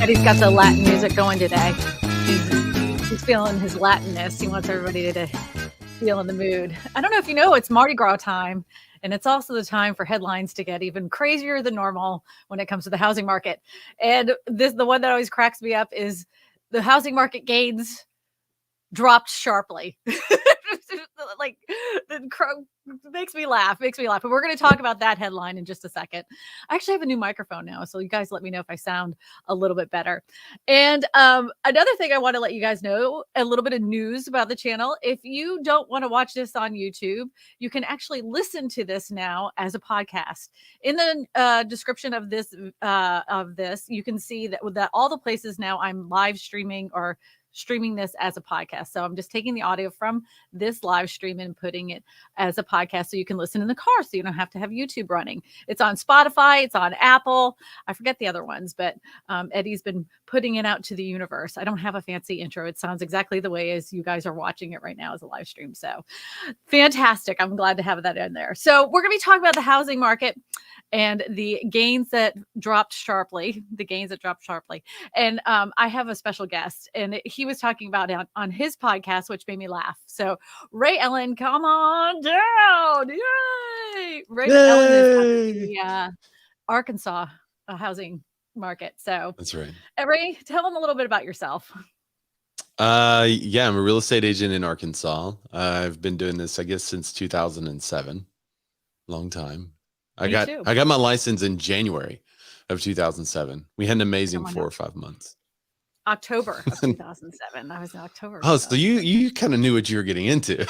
Eddie's got the Latin music going today. He's feeling his Latinness. He wants everybody to feel in the mood. I don't know if you know, it's Mardi Gras time, and it's also the time for headlines to get even crazier than normal when it comes to the housing market. And the one that always cracks me up is the housing market gains dropped sharply. Like, makes me laugh. But we're going to talk about that headline in just a second. I actually have a new microphone now, so you guys let me know if I sound a little bit better. And another thing I want to let you guys know, a little bit of news about the channel. If you don't want to watch this on YouTube, you can actually listen to this now as a podcast. In the description of this, you can see that all the places now I'm live streaming or streaming this as a podcast. So I'm just taking the audio from this live stream and putting it as a podcast so you can listen in the car, so you don't have to have YouTube running. It's on Spotify, it's on Apple. I forget the other ones, but Eddie's been putting it out to the universe. I don't have a fancy intro. It sounds exactly the way as you guys are watching it right now as a live stream. So fantastic. I'm glad to have that in there. So we're going to be talking about the housing market and the gains that dropped sharply. And I have a special guest, and he was talking about it on his podcast, which made me laugh. So Ray Ellen, come on down. Yay! Ray Ellen is the Arkansas housing market. So that's right. Ray, tell them a little bit about yourself. Yeah, I'm a real estate agent in Arkansas. I've been doing this, I guess, since 2007. Long time. I got my license in January of 2007. We had an amazing 4 or 5 months. October of 2007. I was in October. Oh, so you kind of knew what you were getting into.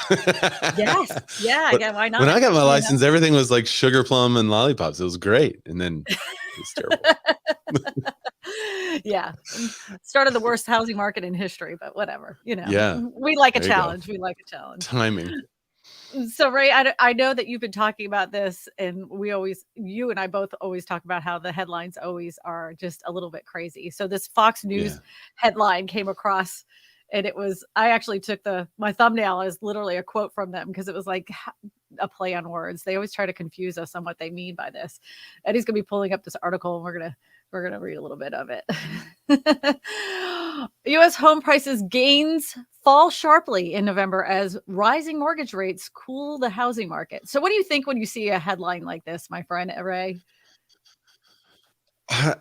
Yes. Yeah. Again, why not? When I got my license, everything was like sugar plum and lollipops. It was great. And then it was terrible. Yeah. Started the worst housing market in history, but whatever, Yeah. We like a challenge. We like a challenge. Timing. So Ray, I know that you've been talking about this, and you and I both always talk about how the headlines always are just a little bit crazy. So this Fox News headline came across, and I actually took my thumbnail as literally a quote from them, because it was like a play on words. They always try to confuse us on what they mean by this. Eddie's going to be pulling up this article, and we're going to read a little bit of it. U.S. home prices gains fall sharply in November as rising mortgage rates cool the housing market. So what do you think when you see a headline like this, my friend Ray?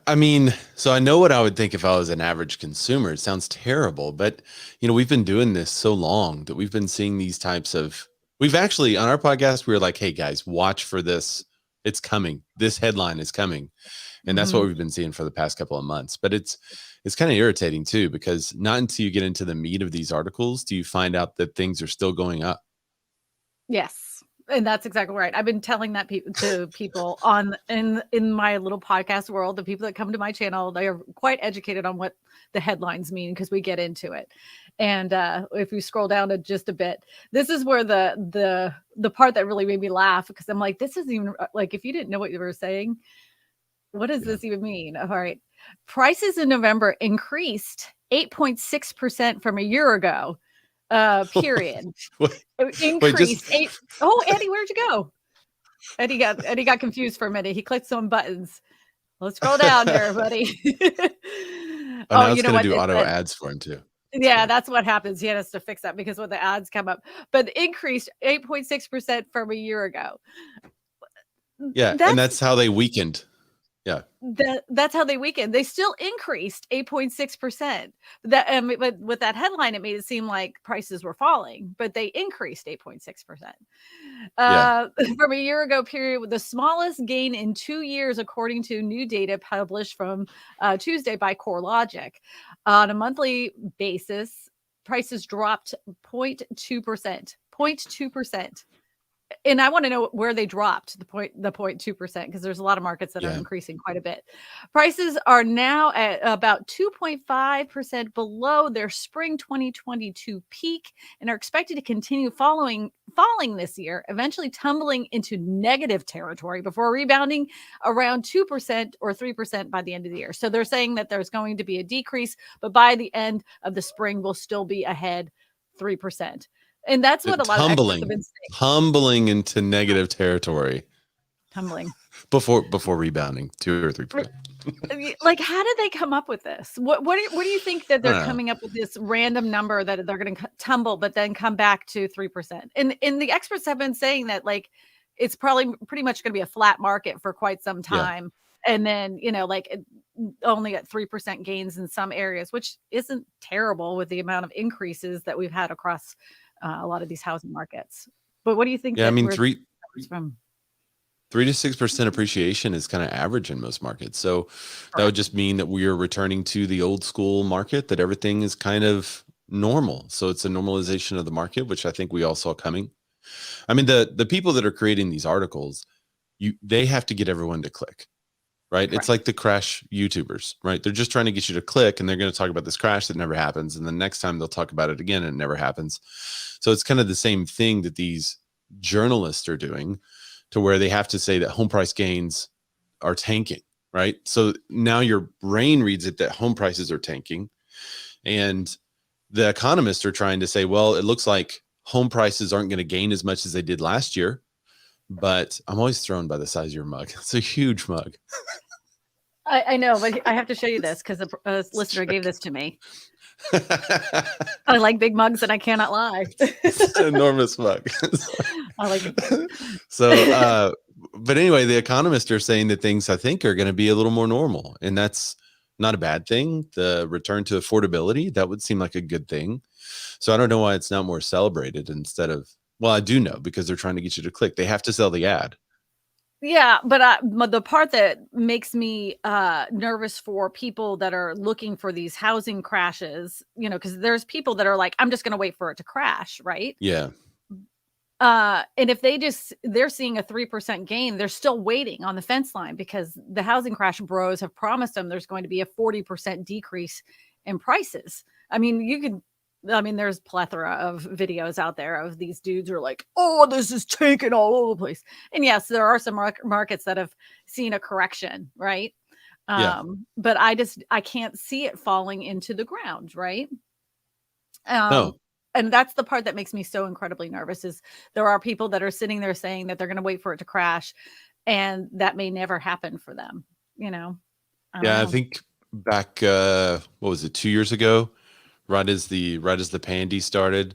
I mean, so I know what I would think if I was an average consumer. It sounds terrible, but we've been doing this so long that we've been seeing these types of, we've actually on our podcast, we were like, hey guys, watch for this. It's coming. This headline is coming. And that's what we've been seeing for the past couple of months. But it's kind of irritating too, because not until you get into the meat of these articles do you find out that things are still going up. Yes. And that's exactly right. I've been telling that to people in my little podcast world. The people that come to my channel, they are quite educated on what the headlines mean, because we get into it. And if you scroll down to just a bit, this is where the part that really made me laugh, because I'm like, this isn't even like, if you didn't know what you were saying, what does this even mean? All right. Prices in November increased 8.6% from a year ago. Period. Increased. Eddie, where'd you go? Eddie got confused for a minute. He clicked some buttons. Let's scroll down there, buddy. Now it's going to do auto ads for him too. Yeah, that's what happens. He has to fix that because when the ads come up, but increased 8.6% from a year ago. Yeah, and that's how they weakened. Yeah, that's how they weakened. They still increased 8.6%. But with that headline, it made it seem like prices were falling, but they increased 8.6%. From a year ago period, with the smallest gain in 2 years, according to new data published from Tuesday by CoreLogic. On a monthly basis, prices dropped 0.2%. 0.2%. And I want to know where they dropped the 0.2%, because there's a lot of markets that are increasing quite a bit. Prices are now at about 2.5% below their spring 2022 peak, and are expected to continue falling this year, eventually tumbling into negative territory before rebounding around 2% or 3% by the end of the year. So they're saying that there's going to be a decrease, but by the end of the spring, we'll still be ahead 3%. And that's what a lot of experts have been saying. Tumbling into negative territory. Tumbling. Before rebounding 2 or 3%. Like, how did they come up with this? What do you think that I they're don't know. coming up with this random number that they're going to tumble, but then come back to 3%? And the experts have been saying that like it's probably pretty much going to be a flat market for quite some Yeah. time, and then only at 3% gains in some areas, which isn't terrible with the amount of increases that we've had across a lot of these housing markets. But what do you think Yeah. I that mean, we're from? 3 to 6% appreciation is kind of average in most markets. So that would Correct. just mean that we are returning to the old school market, that everything is kind of normal. So it's a normalization of the market, which I think we all saw coming. I mean, the people that are creating these articles, they have to get everyone to click, right? It's Correct. like the crash YouTubers, right? They're just trying to get you to click, and they're going to talk about this crash that never happens. And the next time they'll talk about it again and it never happens. So it's kind of the same thing that these journalists are doing, to where they have to say that home price gains are tanking, right? So now your brain reads it that home prices are tanking. And the economists are trying to say, well, it looks like home prices aren't going to gain as much as they did last year. But I'm always thrown by the size of your mug. It's a huge mug. I know, but I have to show you this because a listener gave this to me. I like big mugs, and I cannot lie. It's an enormous mug. I like it. So, but anyway, the economists are saying that things, I think, are going to be a little more normal, and that's not a bad thing. The return to affordability, that would seem like a good thing. So I don't know why it's not more celebrated instead of, well, I do know, because they're trying to get you to click. They have to sell the ad. Yeah, but the part that makes me nervous for people that are looking for these housing crashes, because there's people that are like, I'm just going to wait for it to crash, right? Yeah. And if they're seeing a 3% gain, they're still waiting on the fence line because the housing crash bros have promised them there's going to be a 40% decrease in prices. I mean, there's plethora of videos out there of these dudes who are like, oh, this is tanking all over the place. And yes, there are some markets that have seen a correction, right? Yeah. But I can't see it falling into the ground, right? No. And that's the part that makes me so incredibly nervous is there are people that are sitting there saying that they're going to wait for it to crash, and that may never happen for them. I don't Yeah. I know. think back, what was it, 2 years ago, right as the pandy started,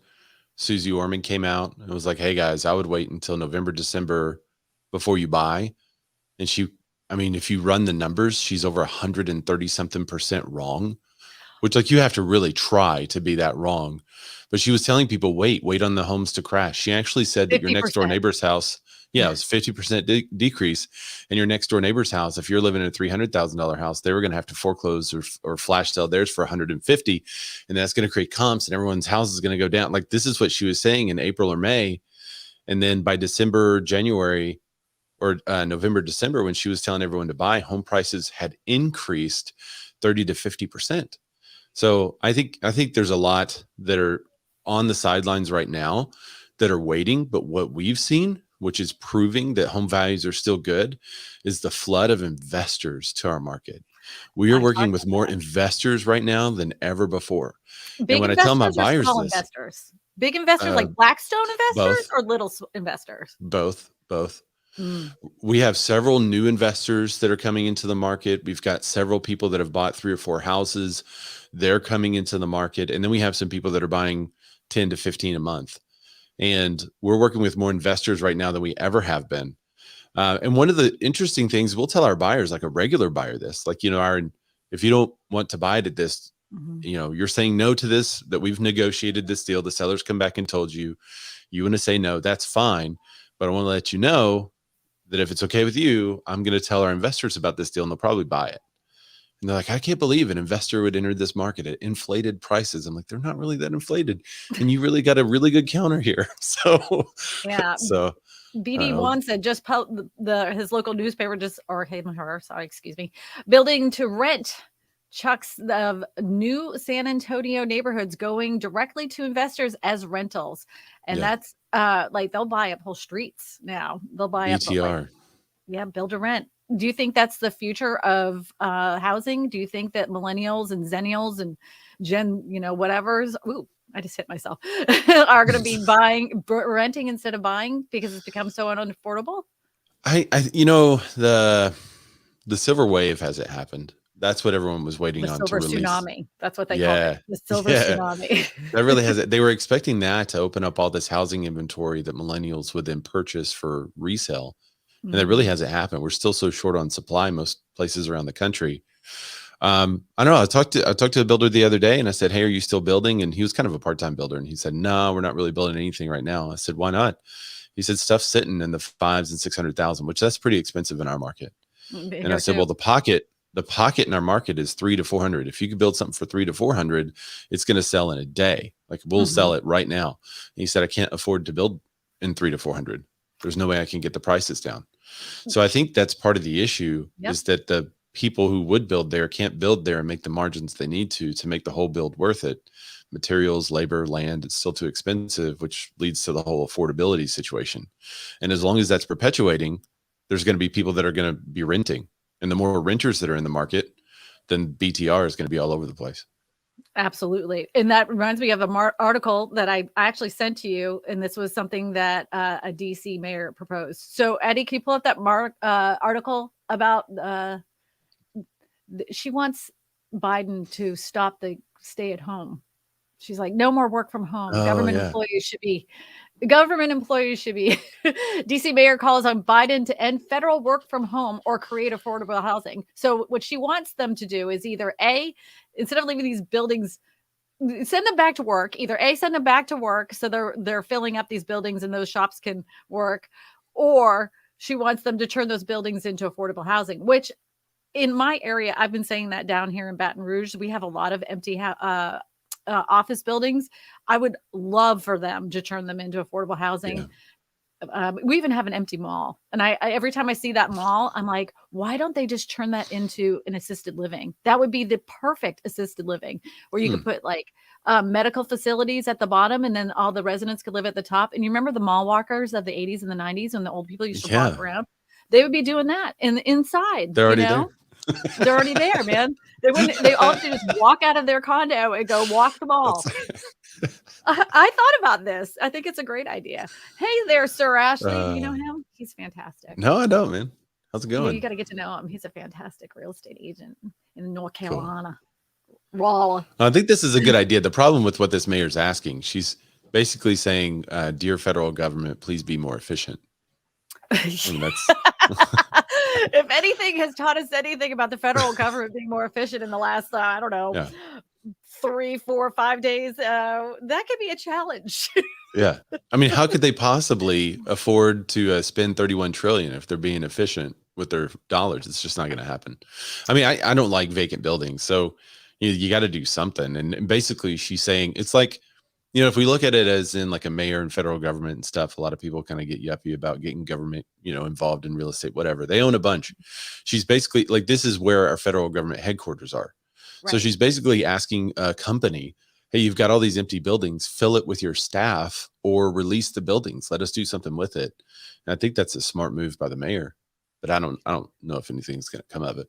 Susie Orman came out and was like, hey guys, I would wait until November, December before you buy. And I mean, if you run the numbers, she's over 130 something percent wrong, which, like, you have to really try to be that wrong. But she was telling people, wait on the homes to crash. She actually said that your next door 50%. neighbor's house, yeah, it was 50% decrease. And your next door neighbor's house, if you're living in a $300,000 house, they were going to have to foreclose or flash sell theirs for 150. And that's going to create comps, and everyone's house is going to go down. Like, this is what she was saying in April or May. And then by December, January, or November, December, when she was telling everyone to buy, home prices had increased 30 to 50%. So I think there's a lot that are on the sidelines right now that are waiting. But what we've seen, which is proving that home values are still good, is the flood of investors to our market. We are I working talked with about more that. investors right now than ever before. And Big when I tell my investors or buyers small this, investors? Big investors uh, like Blackstone investors both, or little investors? both. Mm. We have several new investors that are coming into the market. We've got several people that have bought 3 or 4 houses. They're coming into the market. And then we have some people that are buying 10 to 15 a month. And we're working with more investors right now than we ever have been. And one of the interesting things, we'll tell our buyers, like a regular buyer, this, like, Aaron, if you don't want to buy it at this, Mhm. you're saying no to this, that we've negotiated this deal. The seller's come back and told you, you want to say no, that's fine. But I want to let you know that if it's okay with you, I'm going to tell our investors about this deal, and they'll probably buy it. And they're like, I can't believe an investor would enter this market at inflated prices. I'm like, they're not really that inflated. And you really got a really good counter here. So, Yeah. so I don't know. BD1 said just his local newspaper or him or her, sorry, excuse me, building to rent chucks of new San Antonio neighborhoods going directly to investors as rentals. And Yeah. that's like they'll buy up whole streets now. They'll buy up BTR. build to rent. Do you think that's the future of housing? Do you think that millennials and zennials and Gen, whatever's, ooh, I just hit myself, are going to be renting instead of buying because it's become so unaffordable? I the the silver wave hasn't happened. That's what everyone was waiting The on to silver release. tsunami. That's what they called it. Yeah. The silver Yeah. tsunami. That really hasn't. They were expecting that to open up all this housing inventory that millennials would then purchase for resale. And that really Mhm. hasn't happened. We're still so short on supply most places around the country. I don't know. I talked to a builder the other day and I said, "Hey, are you still building?" And he was kind of a part-time builder. And he said, "No, we're not really building anything right now." I said, "Why not?" He said, "Stuff's sitting in the fives and 600,000, which that's pretty expensive in our market." And I Here said, "Well, too. the pocket in our market is 3 to 400. If you could build something for 3 to 400, it's going to sell in a day. Like we'll Mhm. sell it right now." And he said, "I can't afford to build in 3 to 400. There's no way I can get the prices down." So I think that's part of the issue Yep. is that the people who would build there can't build there and make the margins they need to make the whole build worth it. Materials, labor, land, it's still too expensive, which leads to the whole affordability situation. And as long as that's perpetuating, there's going to be people that are going to be renting. And the more renters that are in the market, then BTR is going to be all over the place. Absolutely. And that reminds me of a article that I actually sent to you. And this was something that a DC mayor proposed. So, Eddie, can you pull up that article about she wants Biden to stop the stay at home. She's like, no more work from home. Oh yeah. Government employees should be DC mayor calls on Biden to end federal work from home or create affordable housing. So what she wants them to do is either A, instead of leaving these buildings, send them back to work, either A, send them back to work so they're filling up these buildings and those shops can work, or she wants them to turn those buildings into affordable housing, which in my area, I've been saying that down here in Baton Rouge, we have a lot of empty office buildings. I would love for them to turn them into affordable Yeah. housing. We even have an empty mall. And I every time I see that mall, I'm like, why don't they just turn that into an assisted living? That would be the perfect assisted living where you Hmm. could put like medical facilities at the bottom and then all the residents could live at the top. And you remember the mall walkers of the 80s and the 90s when the old people used to walk Yeah. around? They would be doing that inside, They're already there. they're already there, man. They all have to just walk out of their condo and go walk the That's mall. I thought about this. I think it's a great idea. Hey there, Sir Ashley. Do you know him? He's fantastic. no, I don't, man. How's it You going? got to get to know him. He's a fantastic real estate agent in North Cool. Carolina. Raleigh. I think this is a good idea. The problem with what this mayor's asking, she's basically saying, "Dear federal government, please be more efficient." And that's If anything has taught us anything about the federal government being more efficient in the last, I don't know, yeah, 3, 4, 5 days, that could be a challenge. yeah. I mean, how could they possibly afford to spend 31 trillion if they're being efficient with their dollars? It's just not going to happen. I mean, I don't like vacant buildings, so you got to do something. And basically, she's saying it's like, if we look at it as in like a mayor and federal government and stuff, a lot of people kind of get yuppie about getting government, involved in real estate, whatever. They own a bunch. She's basically like, this is where our federal government headquarters are. So Right. she's basically asking a company, "Hey, you've got all these empty buildings, fill it with your staff or release the buildings. Let us do something with it." And I think that's a smart move by the mayor, but I don't know if anything's going to come of it.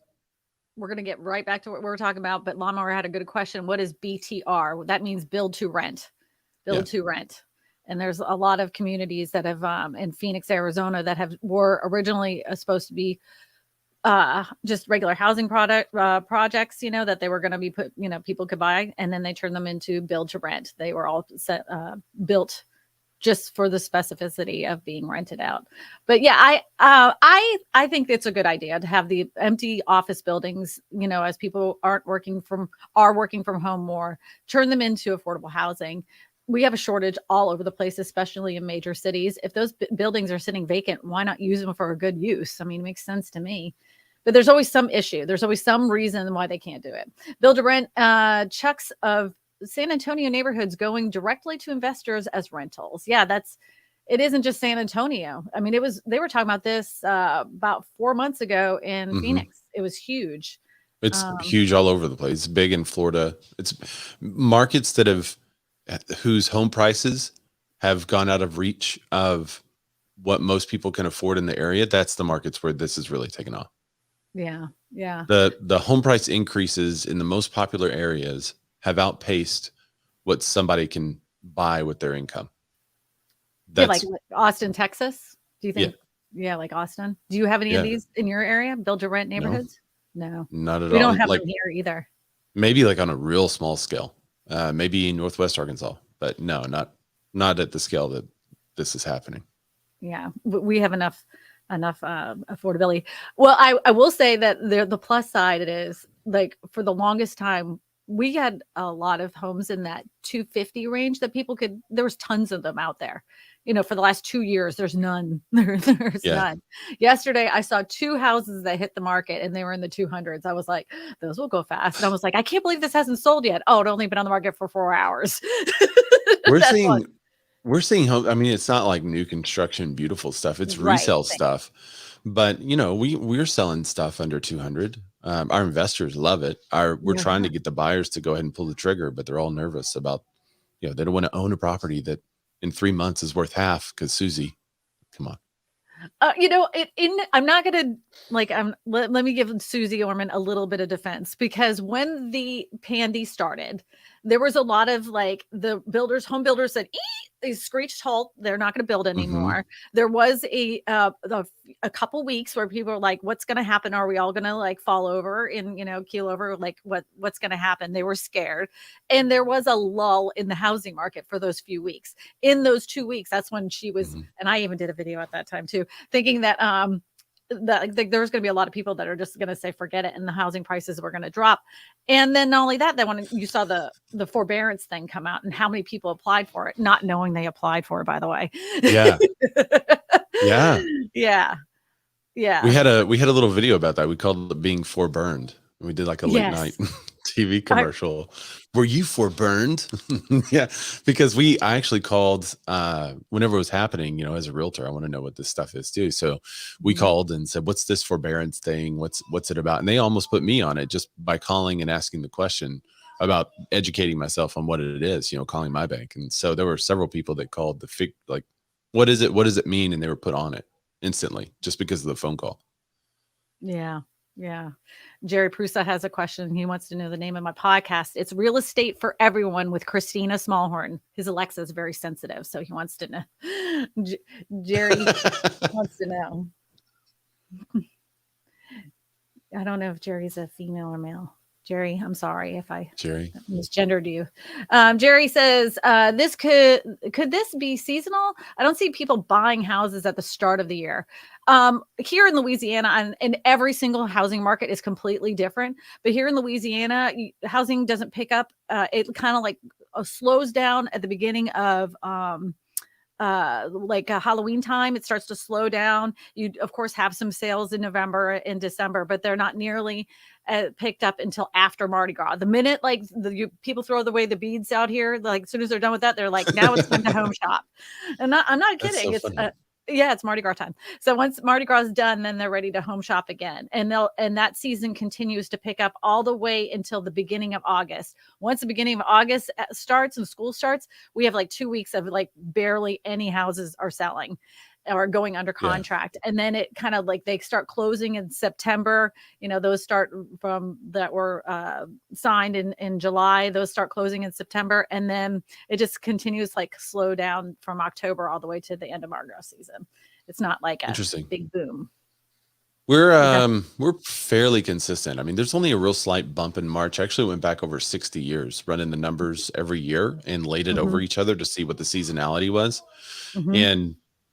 We're going to get right back to what we were talking about, but Lawnmower had a good question. What is BTR? That means build to rent. Yeah. Build to rent. And there's a lot of communities that have in Phoenix, Arizona, that were originally supposed to be just regular housing projects, that they were going to be put, people could buy, and then they turned them into build to rent. They were all built just for the specificity of being rented out. But yeah, I think it's a good idea to have the empty office buildings, as people are working from home more, turn them into affordable housing. We have a shortage all over the place, especially in major cities. If those buildings are sitting vacant, why not use them for a good use? I mean, it makes sense to me. But there's always some issue. There's always some reason why they can't do it. Build to rent checks of San Antonio neighborhoods going directly to investors as rentals. Yeah, it isn't just San Antonio. I mean, they were talking about this about 4 months ago in Phoenix. It was huge. It's huge all over the place. It's big in Florida. It's markets whose home prices have gone out of reach of what most people can afford in the area. That's the markets where this is really taken off. Yeah. Yeah. The home price increases in the most popular areas have outpaced what somebody can buy with their income. Yeah, like Austin, Texas. Do you think? Yeah, like Austin. Do you have any of Yeah. these in your area? Build to rent No, neighborhoods? No, not at we don't all. have them Like here either. maybe like on a real small scale, maybe in Northwest Arkansas, but no, not at the scale that this is happening. Yeah, we have enough affordability. Well, I will say that the plus side it is like for the longest time we had a lot of homes in that 250 range that people could. There was tons of them out there. For the last 2 years, there's none. There's Yeah. none. Yesterday, I saw 2 houses that hit the market and they were in the 200s. I was like, those will go fast. And I was like, I can't believe this hasn't sold yet. Oh, it only been on the market for 4 hours. We're That's one. seeing we're seeing home. I mean, it's not like new construction, beautiful stuff. It's Right. resale stuff. But we're selling stuff under 200. Our investors love it. We're trying to get the buyers to go ahead and pull the trigger, but they're all nervous about, they don't want to own a property that in 3 months is worth half because Susie, come on. I'm not gonna let me give Susie Orman a little bit of defense because when the pandy started, there was a lot of like the home builders said, they screeched halt. They're not going to build anymore. There was a couple weeks where people were like, what's going to happen? Are we all going to like fall over and, keel over? Like what's going to happen? They were scared. And there was a lull in the housing market for those few weeks. In those 2 weeks, that's when she was, and I even did a video at that time too, thinking that, there's going to be a lot of people that are just going to say, forget it. And the housing prices were going to drop. And then not only that, then when you saw the forbearance thing come out and how many people applied for it, not knowing they applied for it, by the way. Yeah. Yeah. Yeah. Yeah. We had a little video about that. We called it being foreburned. We did like a late night TV commercial. Were you foreburned? Yeah, because I actually called whenever it was happening, as a realtor, I want to know what this stuff is too. So we called and said, what's this forbearance thing? What's it about? And they almost put me on it just by calling and asking the question about educating myself on what it is, calling my bank. And so there were several people that called like, what is it? What does it mean? And they were put on it instantly just because of the phone call. Yeah. Yeah. Jerry Prusa has a question. He wants to know the name of my podcast. It's Real Estate for Everyone with Kristina Smallhorn. His Alexa is very sensitive, so he wants to know. Jerry wants to know. I don't know if Jerry's a female or male. Jerry, I'm sorry if I misgendered you. Jerry says, could this be seasonal? I don't see people buying houses at the start of the year. Here in Louisiana, and every single housing market is completely different. But here in Louisiana, housing doesn't pick up. It kind of like slows down at the beginning of Halloween time. It starts to slow down. You of course have some sales in November and December, but they're not nearly picked up until after Mardi Gras. The minute people throw away the beads out here, like as soon as they're done with that, they're like, now it's time to home shop. And I'm not kidding. So it's Mardi Gras time. So once Mardi Gras is done, then they're ready to home shop again. And that season continues to pick up all the way until the beginning of August. Once the beginning of August starts and school starts, we have like 2 weeks of like barely any houses are selling or going under contract. And then it kind of like they start closing in September. Those start from that were signed in July. Those start closing in September. And then it just continues like slow down from October all the way to the end of Mardi Gras season. It's not like a big boom. We're fairly consistent. I mean, there's only a real slight bump in March. I actually went back over 60 years, running the numbers every year and laid it over each other to see what the seasonality was.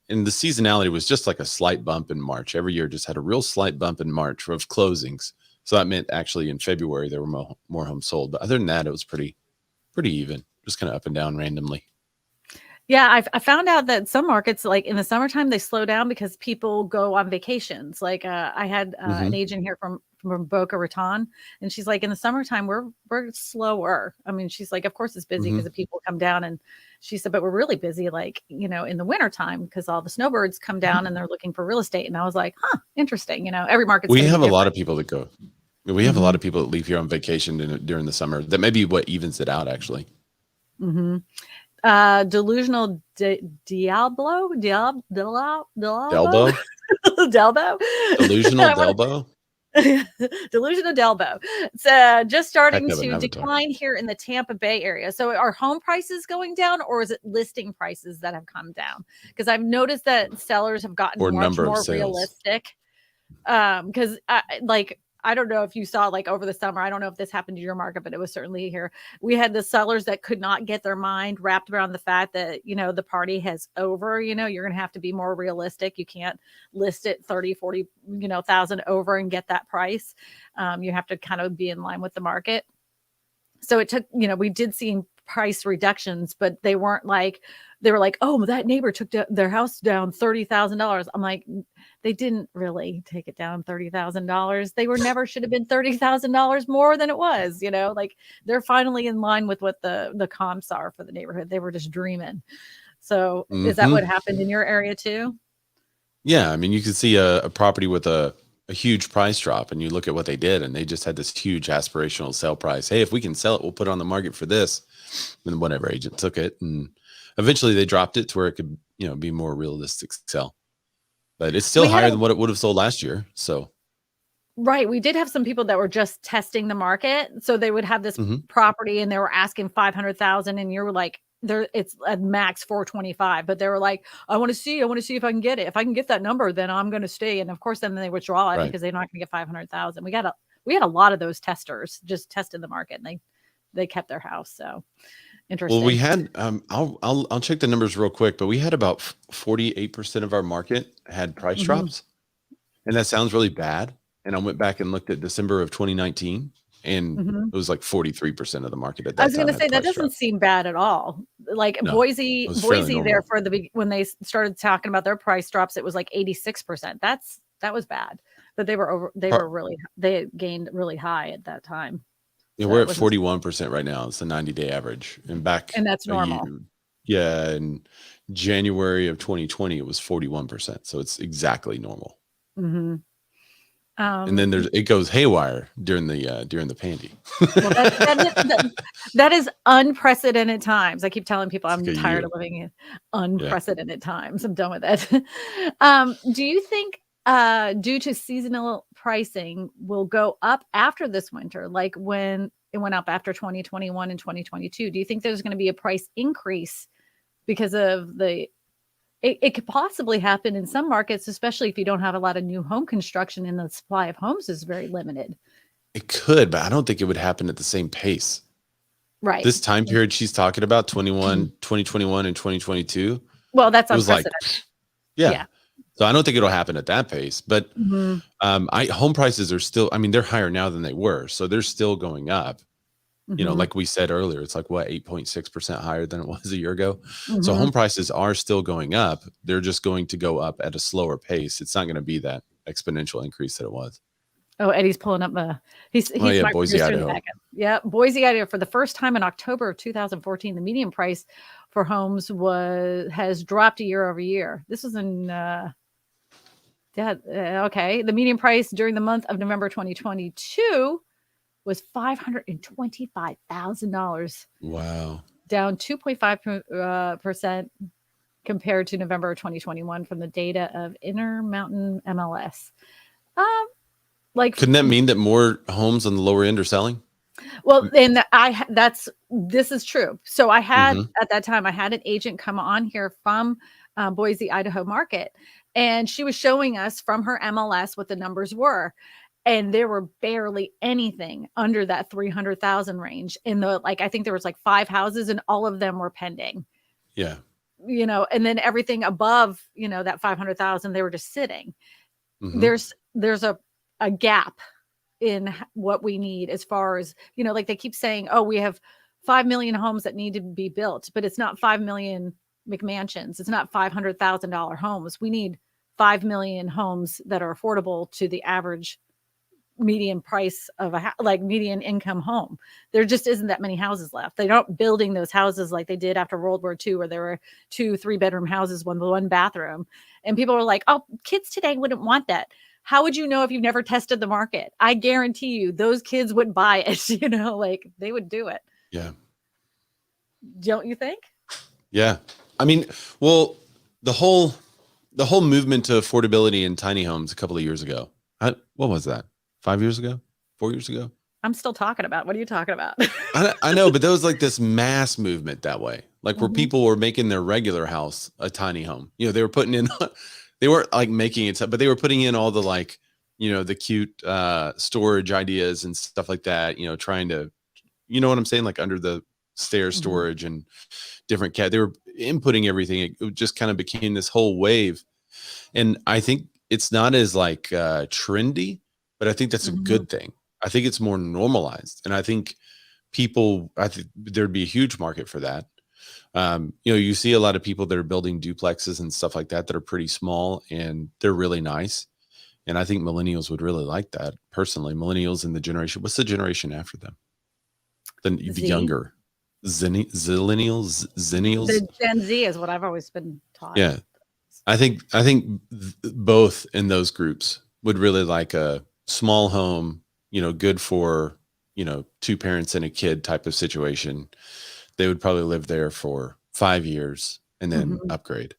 And the seasonality was just like a slight bump in March. Every year just had a real slight bump in March of closings. So that meant actually in February, there were more homes sold. But other than that, it was pretty even, just kind of up and down randomly. Yeah, I found out that some markets, like in the summertime, they slow down because people go on vacations. Like I had an agent here from Boca Raton, and she's like, in the summertime, we're slower. I mean, she's like, of course it's busy because the people come down, and she said, but we're really busy, like, in the wintertime because all the snowbirds come down and they're looking for real estate. And I was like, interesting. Every market's we have a lot of people that go. We have a lot of people that leave here on vacation during the summer. That may be what evens it out, actually. Delusional Delbo Delbo. Delbo Delusional Delbo. Delusional Delbo. It's just starting Heck of an to avatar. decline here in the Tampa Bay area. So are home prices going down, or is it listing prices that have come down? Because I've noticed that sellers have gotten Or much number of more sales. realistic. Because I don't know if you saw like over the summer, I don't know if this happened to your market, but it was certainly here. We had the sellers that could not get their mind wrapped around the fact that, the party has over, you're going to have to be more realistic. You can't list it 30, 40, thousand over and get that price. You have to kind of be in line with the market. So it took, we did see price reductions, but they were like, oh, that neighbor took their house down $30,000. I'm like, they didn't really take it down $30,000. They never should have been $30,000 more than it was, like they're finally in line with what the comps are for the neighborhood. They were just dreaming. So is that what happened in your area too? Yeah. I mean, you can see a property with a huge price drop, and you look at what they did, and they just had this huge aspirational sale price. Hey, if we can sell it, we'll put it on the market for this. And whatever agent took it, and eventually they dropped it to where it could, be more realistic sell. But it's still higher than what it would have sold last year. So, right. We did have some people that were just testing the market. So they would have this property and they were asking 500,000, and you're like, it's at max 425, but they were like, I want to see if I can get it. If I can get that number, then I'm going to stay. And of course, then they withdraw it because they're not going to get 500,000. We had a lot of those testers just testing the market, and they kept their house. So interesting. Well, we had, I'll check the numbers real quick, but we had about 48% of our market had price drops, and that sounds really bad. And I went back and looked at December of 2019, and it was like 43% of the market at that time. I was going to say that doesn't seem bad at all. Like Boise there for when they started talking about their price drops, it was like 86%. That was bad, but they gained really high at that time. Yeah, so we're at 41% right now. It's the 90-day average, and that's normal. In January of 2020, it was 41%. So it's exactly normal. And then it goes haywire during the pandy. Well, that is unprecedented times. I keep telling people I'm tired of living in unprecedented times. I'm done with that. Do you think due to seasonal pricing will go up after this winter, like when it went up after 2021 and 2022? Do you think there's going to be a price increase because of it could possibly happen in some markets, especially if you don't have a lot of new home construction and the supply of homes is very limited? It could, but I don't think it would happen at the same pace. Right. This time period she's talking about, 2021 and 2022. Well, that's unprecedented. Yeah. So I don't think it'll happen at that pace, but home prices are still, they're higher now than they were. So they're still going up. Like we said earlier, it's like 8.6% higher than it was a year ago. So home prices are still going up. They're just going to go up at a slower pace. It's not going to be that exponential increase that it was. Oh, Eddie's pulling up he's Boise, Idaho. Yeah, Boise, Idaho. For the first time in October of 2014, the median price for homes has dropped year over year. This was in okay. The median price during the month of November 2022 was $525,000. Wow. Down 2.5% compared to November 2021 from the data of Intermountain MLS. Couldn't that mean that more homes on the lower end are selling? Well, and this is true. So I had at that time, I had an agent come on here from Boise, Idaho market, and she was showing us from her MLS what the numbers were. And there were barely anything under that 300,000 range I think there was 5 houses and all of them were pending. Yeah. And then everything above, that 500,000, they were just sitting. There's a gap in what we need as far as, they keep saying, oh, we have 5 million homes that need to be built, but it's not 5 million McMansions. It's not $500,000 homes. We need 5 million homes that are affordable to the average median price of median income home. There just isn't that many houses left. They're not building those houses like they did after World War II, where there were 2 3-bedroom houses, one bathroom. And people are like, oh, kids today wouldn't want that. How would you know if you've never tested the market? I guarantee you those kids would buy it, they would do it. Yeah. Don't you think? Yeah. Well, the whole movement to affordability in tiny homes a couple of years ago, what was that? 5 years ago, 4 years ago. I'm still talking about. What are you talking about? I know, but there was like this mass movement that way, like where Mhm. people were making their regular house a tiny home. You know, they were putting in, they weren't like making it, but they were putting in all the like, you know, the cute storage ideas and stuff like that. You know, trying to, you know what I'm saying, like under the stair Mhm. storage and different cat. They were inputting everything. It just kind of became this whole wave, and I think it's not as like trendy, but I think that's a Mhm. good thing. I think it's more normalized, and I think people, I think there'd be a huge market for that. You know, you see a lot of people that are building duplexes and stuff like that that are pretty small and they're really nice. And I think millennials would really like that. Personally, millennials and the generation, what's the generation after them? The Z. younger zillennials, zennials. The Gen Z is what I've always been taught. Yeah. I think both in those groups would really like a small home, you know, good for, you know, two parents and a kid type of situation. They would probably live there for 5 years and then Mhm. upgrade.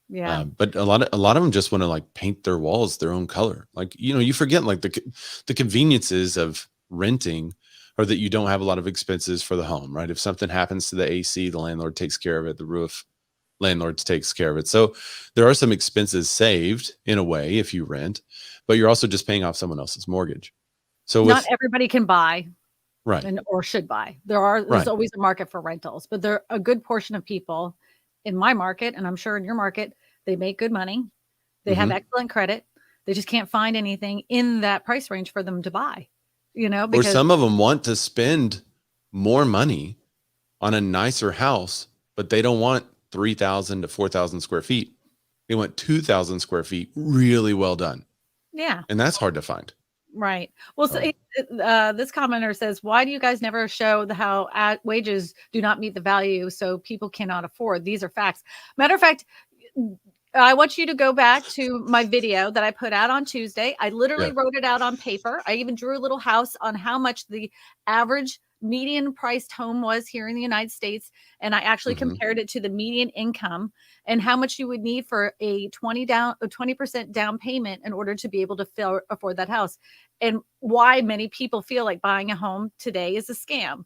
Yeah. But a lot of them just want to like paint their walls their own color. Like, you know, you forget like the conveniences of renting, or that you don't have a lot of expenses for the home, right? If something happens to the AC, the landlord takes care of it. The roof, landlord takes care of it. So there are some expenses saved in a way if you rent, but you're also just paying off someone else's mortgage. So Not with everybody can buy right, or should buy. There's right, always a market for rentals, but there a good portion of people in my market, and I'm sure in your market, they make good money. They have hmm excellent credit. They just can't find anything in that price range for them to buy, or because some of them want to spend more money on a nicer house, but they don't want 3,000 to 4,000 square feet. They want 2,000 square feet, really well done, yeah, and that's hard to find. right. Well, so Oh, this commenter says, "Why do you guys never show how wages do not meet the value, so people cannot afford? These are facts." Matter of fact, I want you to go back to my video that I put out on Tuesday. I literally yeah. wrote it out on paper. I even drew a little house on how much the average median priced home was here in the United States. And I actually hmm compared it to the median income and how much you would need for a 20% down payment in order to be able to afford that house. And why many people feel like buying a home today is a scam.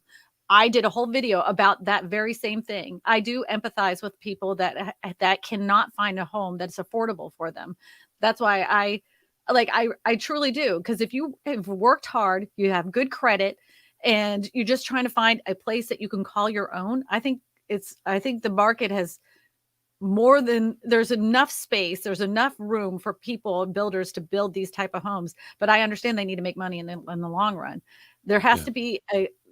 I did a whole video about that very same thing. I do empathize with people that cannot find a home that's affordable for them. That's why I truly do, because if you have worked hard, you have good credit, and you're just trying to find a place that you can call your own, I think the market has more than there's enough space, there's enough room for people and builders to build these type of homes, but I understand they need to make money in the long run. There has Yeah. to be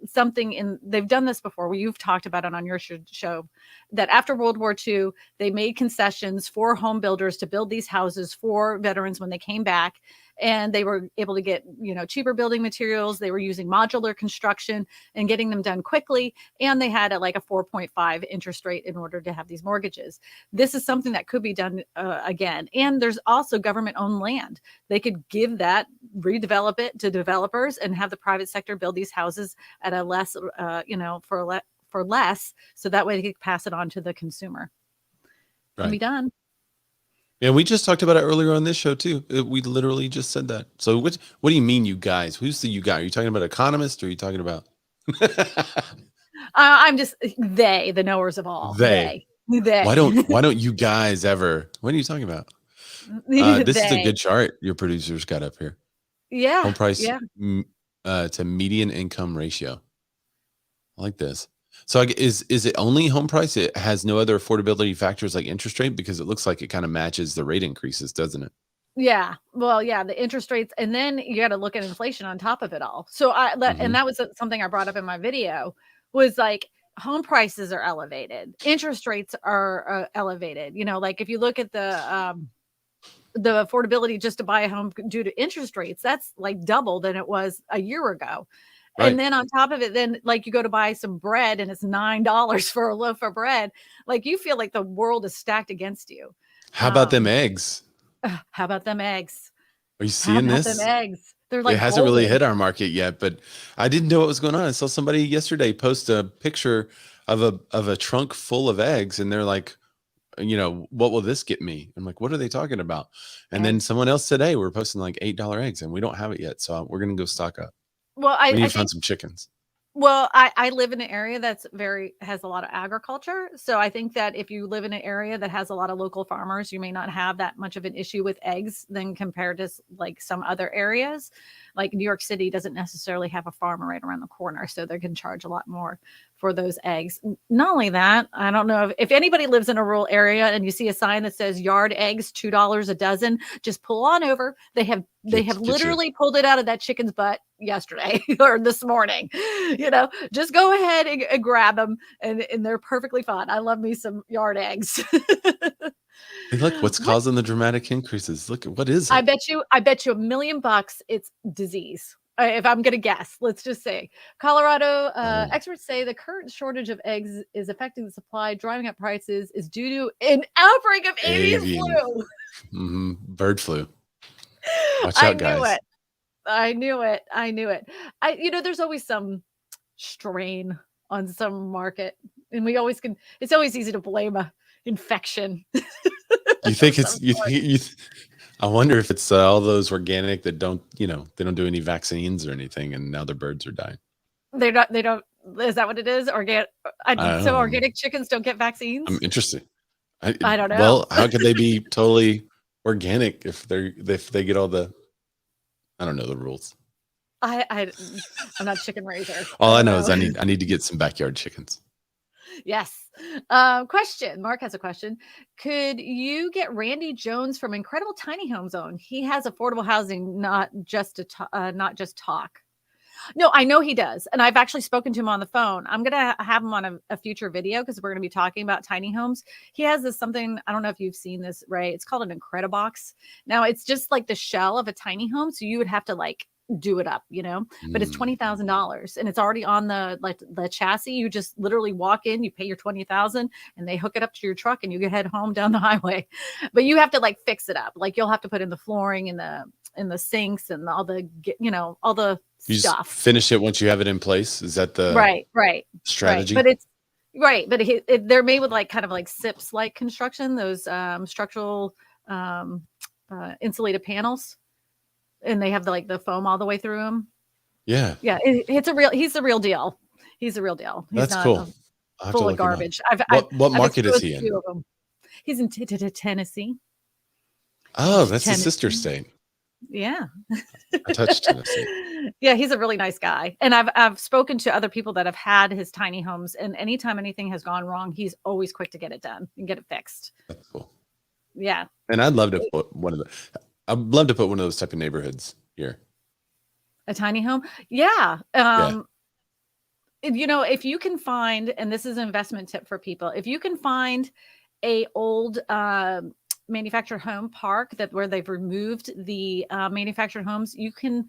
something in they've done this before where you've talked about it on your show, that after World War II, they made concessions for home builders to build these houses for veterans when they came back, and they were able to get, cheaper building materials. They were using modular construction and getting them done quickly, and they had like a 4.5 interest rate in order to have these mortgages. This is something that could be done again. And there's also government owned land. They could give that, redevelop it to developers, and have the private sector build these houses at a less, for less. So that way they could pass it on to the consumer. Can be Right. done. And we just talked about it earlier on this show too. We literally just said that. So what do you mean, you guys? Who's the you guy? Are you talking about economists, or are you talking about I'm just the knowers of all. they? Why They, don't you guys ever? What are you talking about? This is a they. good chart your producers got up here. Yeah, Home price yeah. to median income ratio. I like this. So is it only home price? It has no other affordability factors like interest rate, because it looks like it kind of matches the rate increases, doesn't it? Yeah. Well, yeah, the interest rates, and then you got to look at inflation on top of it all. So hmm and that was something I brought up in my video, was like home prices are elevated, interest rates are elevated. Like if you look at the affordability just to buy a home due to interest rates, that's like double than it was a year ago. And Right. then on top of it, then like you go to buy some bread and it's $9 for a loaf of bread. Like you feel like the world is stacked against you. How about them Um, eggs? how about them eggs? Are you How seeing about them this? eggs? They're It like hasn't really golden. hit our market yet, but I didn't know what was going on. I saw somebody yesterday post a picture of a trunk full of eggs, and they're like, what will this get me? I'm like, what are they talking about? And then Eggs. someone else said, hey, we're posting like $8 eggs and we don't have it yet. So we're going to go stock up. Well, We need I to find think some chickens. Well, I live in an area that's has a lot of agriculture. So I think that if you live in an area that has a lot of local farmers, you may not have that much of an issue with eggs than compared to like some other areas. Like New York City doesn't necessarily have a farmer right around the corner, so they can charge a lot more for those eggs. Not only that, I don't know if anybody lives in a rural area and you see a sign that says yard eggs $2 a dozen, just pull on over. They have Get you. literally pulled it out of that chicken's butt yesterday or this morning. Just go ahead and grab them, and they're perfectly fine. I love me some yard eggs. Hey, look, what's What causing the dramatic increases? Look, what is I it? bet you $1,000,000 it's disease. If I'm going to guess, let's just say Colorado Oh, experts say the current shortage of eggs is affecting the supply, driving up prices is due to an outbreak of avian avian. flu. Bird flu. Watch I out, knew guys. it. I knew it. I knew it. There's always some strain on some market, and it's always easy to blame a infection You of think some it's you sort. think you? I wonder if it's all those organic that don't they don't do any vaccines or anything, and now their birds are dying. They don't, is that what it is? So Um, organic chickens don't get I'm vaccines? interested. I don't know. Well, how could they be totally organic if they get all the I don't know the rules. I I'm not a chicken raiser. I All I don't know is know. I need to get some backyard chickens. Yes. Question. Mark has a question. Could you get Randy Jones from Incredible Tiny Home Zone? He has affordable housing, not just talk. No, I know he does. And I've actually spoken to him on the phone. I'm going to have him on a future video because we're going to be talking about tiny homes. He has this something, I don't know if you've seen this, Ray. It's called an Incredibox. Now, it's just like the shell of a tiny home. So you would have to like do it up, but it's Mm. $20,000 and it's already on the chassis. You just literally walk in, you pay your 20,000 and they hook it up to your truck and you can head home down the highway. But you have to like fix it up. Like you'll have to put in the flooring and the sinks and all the You just stuff. finish it once you have it in place. Is that the Right. strategy? But it's right. But they're made with like kind of like SIPs like construction, those structural insulated panels, and they have the foam all the way through them. Yeah, Yeah, he's the real deal. He's the real deal. He's that's not cool. I'll have to full of look him up. garbage. I've What I've market is exposed he a in? few of them. He's in Tennessee. Oh, that's the sister Tennessee. state. Yeah. I touched Tennessee. Yeah, he's a really nice guy. And I've spoken to other people that have had his tiny homes, and anytime anything has gone wrong, he's always quick to get it done and get it fixed. That's cool. Yeah. And I'd love to put I'd love to put one of those type of neighborhoods here. A tiny home. Yeah. Yeah. If you can find, and this is an investment tip for people, if you can find a old manufactured home park where they've removed the manufactured homes, you can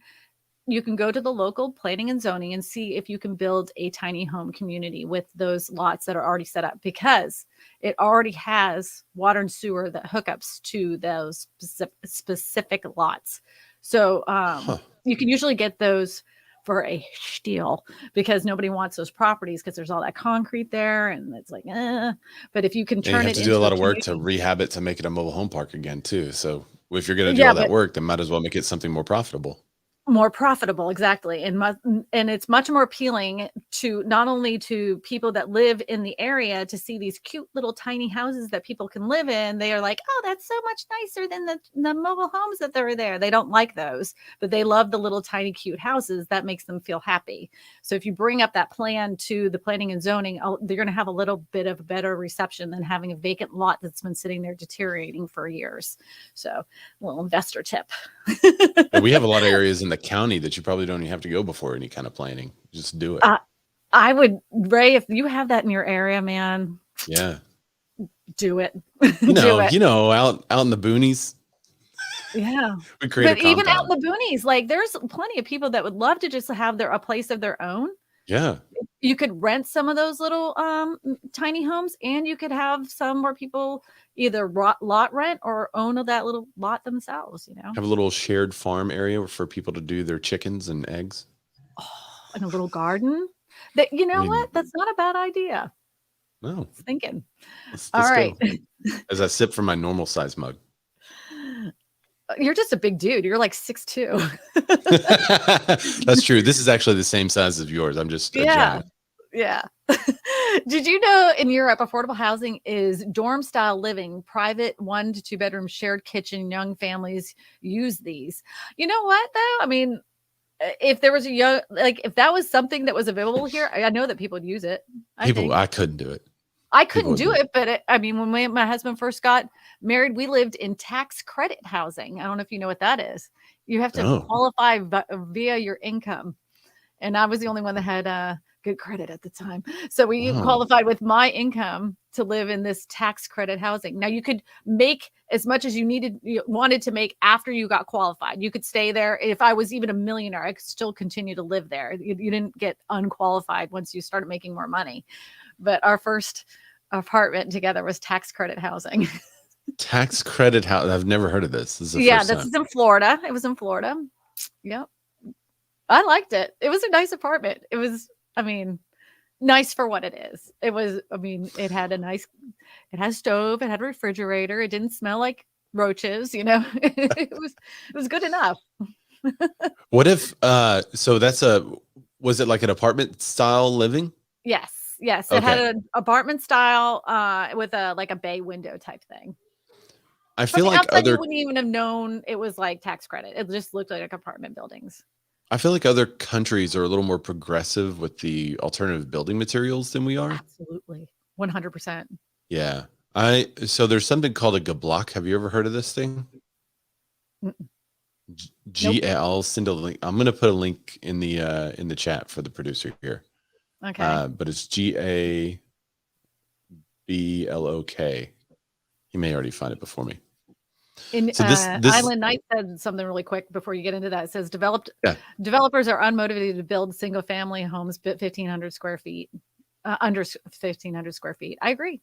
go to the local planning and zoning and see if you can build a tiny home community with those lots that are already set up, because it already has water and sewer that hookups to those specific lots. So you can usually get those for a steal, because nobody wants those properties because there's all that concrete there and it's like, but if you can And you turn have it to do a into lot a of work to community. rehab it to make it a mobile home park again too. So if you're going to do Yeah, all that but work, then might as well make it something more profitable. more profitable, exactly. And it's much more appealing to not only to people that live in the area to see these cute little tiny houses that people can live in. They are like, oh, that's so much nicer than the mobile homes that are there. They don't like those, but they love the little tiny cute houses. That makes them feel happy. So if you bring up that plan to the planning and zoning, they're going to have a little bit of a better reception than having a vacant lot that's been sitting there deteriorating for years. So a little investor tip. And we have a lot of areas in the county that you probably don't even have to go before any kind of planning. Just do it. I would, Ray, if you have that in your area, man, Yeah. do it. You Do it. out in the boonies, Yeah. we create a But even out compound. in the boonies, like there's plenty of people that would love to just have a place of their own. Yeah. You could rent some of those little tiny homes, and you could have some where people either lot rent or own that little lot themselves, Have a little shared farm area for people to do their chickens and eggs. Oh, and a little garden. That I mean, what? That's not a bad idea. No, Thinking. let's All right. go. As I sip from my normal size mug. You're just a big dude. You're like 6'2". That's true. This is actually the same size as yours. I'm just a giant. Yeah. Did you know in Europe, affordable housing is dorm style living, private 1 to 2 bedroom shared kitchen, young families use these. You know what though? I mean, if there was a young, like if that was something that was available here, I know that people would use it. I couldn't do it. I couldn't do it, but I mean, when my husband first got married, we lived in tax credit housing. I don't know if you know what that is. You have to qualify via your income. And I was the only one that had good credit at the time. So we qualified with my income to live in this tax credit housing. Now you could make as much as you wanted to make after you got qualified. You could stay there. If I was even a millionaire, I could still continue to live there. You didn't get unqualified once you started making more money. But our first apartment together was tax credit housing. Tax credit house. I've never heard of this. This is the first time. This is in Florida. It was in Florida. Yep. I liked it. It was a nice apartment. It was, I mean, nice for what it is. It was, I mean, it had it had a stove, it had a refrigerator. It didn't smell like roaches, you know. It was good enough. What if so was it like an apartment style living? Yes. It had an apartment style with a bay window type thing. I feel like you wouldn't even have known it was like tax credit. It just looked like apartment buildings. I feel like other countries are a little more progressive with the alternative building materials than we are. Absolutely. 100%. Yeah. So there's something called a gablock. Have you ever heard of this thing? I'll send a link. I'm going to put a link in the chat for the producer here. Okay. But it's GABLOK. He may already find it before me. Island Night said something really quick before you get into that. It says developers are unmotivated to build single family homes 1,500 square feet, under 1,500 square feet. I agree.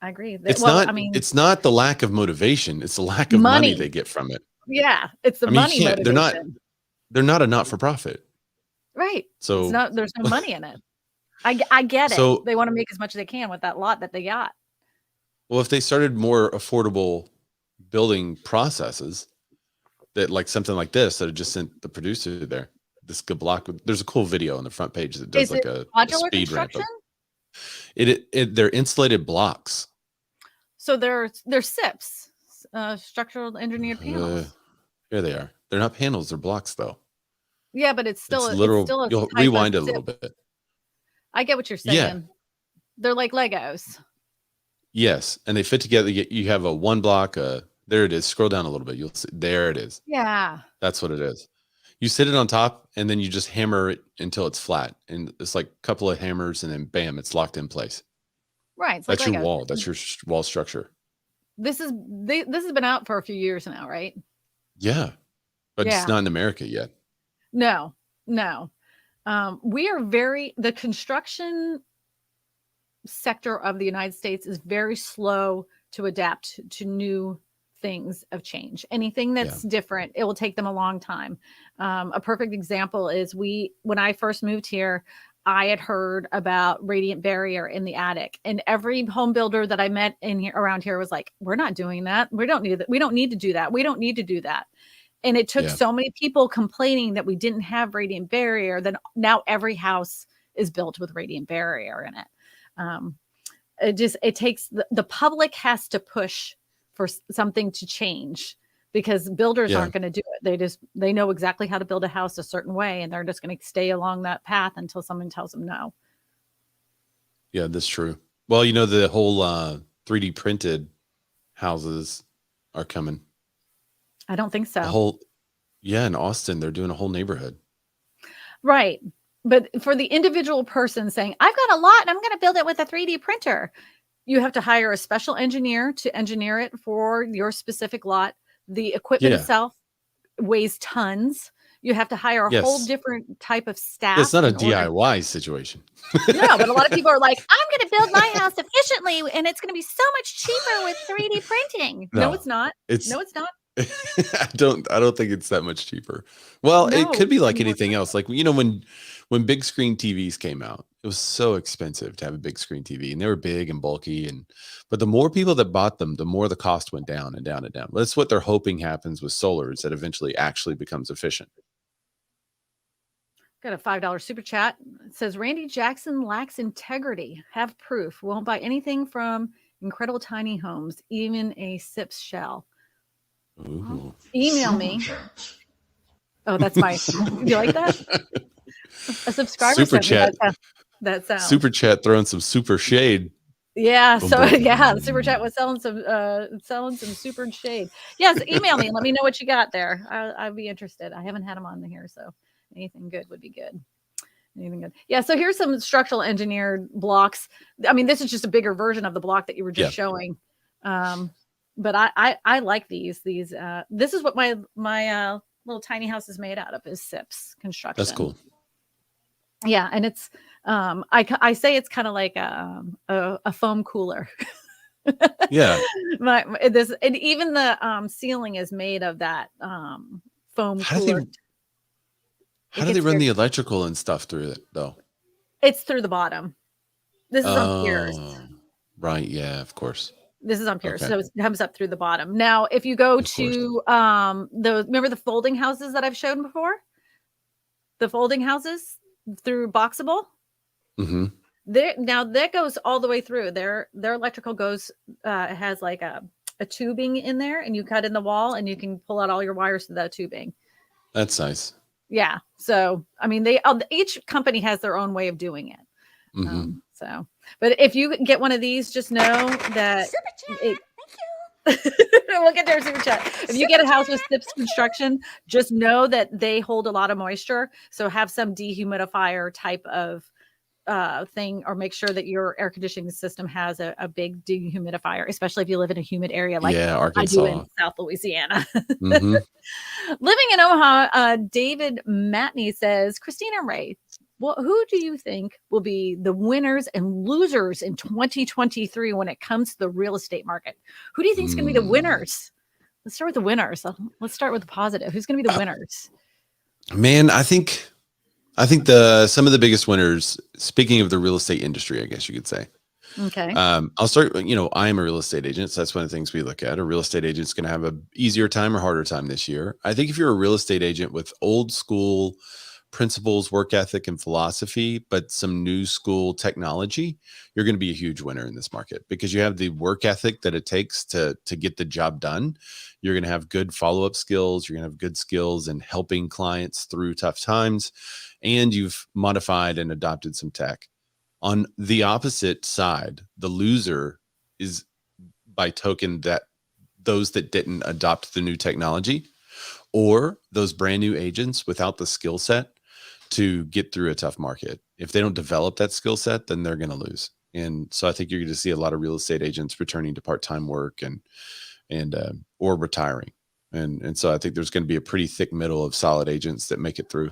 It's not the lack of motivation. It's the lack of money they get from it. Yeah. It's the money motivation. They're not a not-for-profit. Right. So there's no money in it. I get it. They want to make as much as they can with that lot that they got. Well, if they started more affordable building processes, that like something like this that I just sent the producer there, this good block. There's a cool video on the front page that does like a speed ramp. They're insulated blocks. So they're SIPs, structural engineered panels. Here they are. They're not panels. They're blocks though. Yeah, but it's still you'll rewind it a little bit. I get what you're saying. Yeah. They're like Legos. Yes, and they fit together. You have a one block. There it is. Scroll down a little bit. You'll see. There it is. Yeah. That's what it is. You sit it on top, and then you just hammer it until it's flat. And it's like a couple of hammers, and then bam, it's locked in place. Right. That's your wall. That's your wall structure. This has been out for a few years now, right? Yeah, but it's not in America yet. No. We are the construction sector of the United States is very slow to adapt to new things of change. Anything that's different, it will take them a long time. A perfect example is when I first moved here, I had heard about radiant barrier in the attic, and every home builder that I met around here was like, "We're not doing that. We don't need that. We don't need to do that. We don't need to do that." And it took so many people complaining that we didn't have radiant barrier that now every house is built with radiant barrier in it. It takes the public has to push for something to change, because builders aren't going to do it. They know exactly how to build a house a certain way, and they're just going to stay along that path until someone tells them no. Yeah, that's true. Well, the whole 3D printed houses are coming. I don't think so. In Austin, they're doing a whole neighborhood. Right. But for the individual person saying, I've got a lot and I'm going to build it with a 3D printer, you have to hire a special engineer to engineer it for your specific lot. The equipment itself weighs tons. You have to hire a whole different type of staff. It's not a DIY situation. No, but a lot of people are like, I'm going to build my house efficiently and it's going to be so much cheaper with 3D printing. No, it's not. No, it's not. I don't think it's that much cheaper. Well, it could be like anything else. Like, when big screen TVs came out, It was so expensive to have a big screen TV, and they were big and bulky. But the more people that bought them, the more the cost went down and down and down. That's what they're hoping happens with solar, is that eventually actually becomes efficient. Got a $5 super chat. It says Randy Jackson lacks integrity. Have proof. Won't buy anything from Incredible Tiny Homes, even a SIPS shell. Ooh. Email me. Oh, that's my. You like that? A subscriber super chat. That sound. Super chat throwing some super shade. Yeah. So yeah, the super chat was selling some super shade. Yes, email me and let me know what you got there. I'd be interested. I haven't had them on here, so anything good would be good. Anything good. Yeah. So here's some structural engineered blocks. I mean, this is just a bigger version of the block that you were just showing. But I like these. This is what my little tiny house is made out of, is SIPS construction. That's cool. Yeah, and it's I say it's kind of like a foam cooler. Yeah. And even the ceiling is made of that foam cooler. How do they run the electrical and stuff through it, though? It's through the bottom. This is on piers. Right. Yeah, of course. This is on piers, so it comes up through the bottom. Now, if you go to remember the folding houses that I've shown before? The folding houses through Boxable? Mm-hmm. Now that goes all the way through. Their electrical goes has like a tubing in there, and you cut in the wall, and you can pull out all your wires through that tubing. That's nice. Yeah. So I mean, each company has their own way of doing it. Mm-hmm. But if you get one of these, just know that. Thank you. We'll get there super chat. If you get a house with SIPS construction, just know that they hold a lot of moisture. So have some dehumidifier type of thing, or make sure that your air conditioning system has a big dehumidifier, especially if you live in a humid area like Arkansas. I do in South Louisiana. Mm-hmm. Living in Omaha, David Matney says, Kristina Ray, who do you think will be the winners and losers in 2023 when it comes to the real estate market? Who do you think is going to be the winners? Let's start with the winners. Let's start with the positive. Who's going to be the winners? Man, I think some of the biggest winners, speaking of the real estate industry, I guess you could say. Okay. I'll start, I am a real estate agent. So that's one of the things we look at. A real estate agent's going to have an easier time or harder time this year. I think if you're a real estate agent with old school principles, work ethic, and philosophy, but some new school technology, you're going to be a huge winner in this market, because you have the work ethic that it takes to get the job done. You're going to have good follow-up skills. You're going to have good skills in helping clients through tough times, and you've modified and adopted some tech. On the opposite side, the loser is by token that those that didn't adopt the new technology, or those brand new agents without the skill set to get through a tough market. If they don't develop that skill set, then they're going to lose. And so I think you're going to see a lot of real estate agents returning to part-time work and or retiring. And so I think there's going to be a pretty thick middle of solid agents that make it through.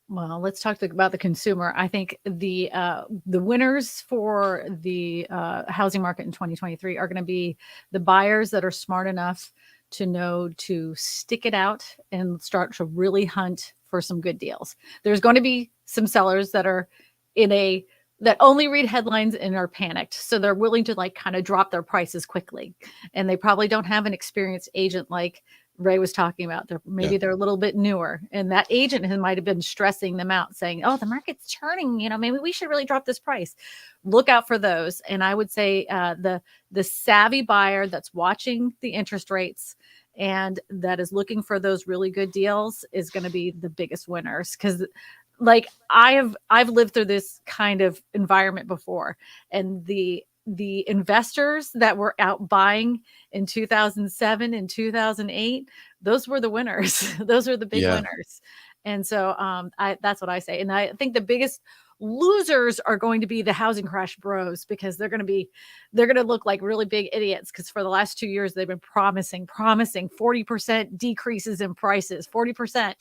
Well, let's talk about the consumer. I think the winners for the housing market in 2023 are going to be the buyers that are smart enough to know to stick it out and start to really hunt for some good deals. There's going to be some sellers that are that only read headlines and are panicked. So they're willing to kind of drop their prices quickly. And they probably don't have an experienced agent like Ray was talking about. They're a little bit newer. And that agent might have been stressing them out, saying, oh, the market's turning, maybe we should really drop this price. Look out for those. And I would say the savvy buyer that's watching the interest rates and that is looking for those really good deals is going to be the biggest winners. Because I've lived through this kind of environment before, and the investors that were out buying in 2007 and 2008, those were the winners. Those are the big winners. And so that's what I say. And I think the biggest losers are going to be the housing crash bros, because they're going to look like really big idiots, because for the last 2 years they've been promising 40% decreases in prices, 40%.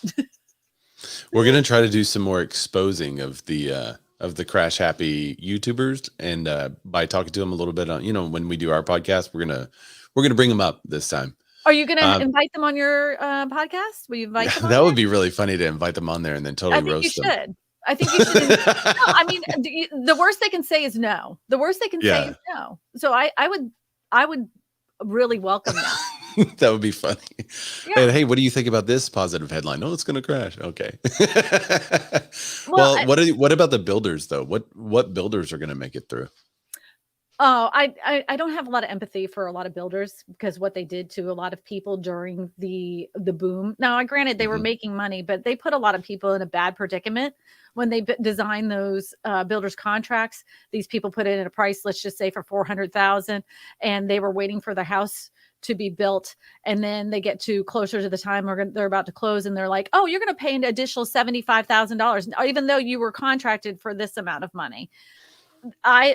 We're going to try to do some more exposing of the crash happy YouTubers, and by talking to them a little bit on, when we do our podcast, we're going to bring them up this time. Are you going to invite them on your podcast? Will you invite them on that would be really funny to invite them on there and then totally roast them. I think you should. No, I mean, the worst they can say is no. The worst they can say Yeah. is no. So I would really welcome that. That would be funny. Yeah. And hey, what do you think about this positive headline? Oh, it's going to crash. Okay. Well, Well, what about the builders though? What builders are going to make it through? Oh, I don't have a lot of empathy for a lot of builders because what they did to a lot of people during the boom. Now, granted, they were Mhm. making money, but they put a lot of people in a bad predicament when they designed those builders contracts. These people put in a price, let's just say for 400,000, and they were waiting for the house to be built, and then they get to closer to the time they're about to close, and they're like, "Oh, you're going to pay an additional $75,000, even though you were contracted for this amount of money."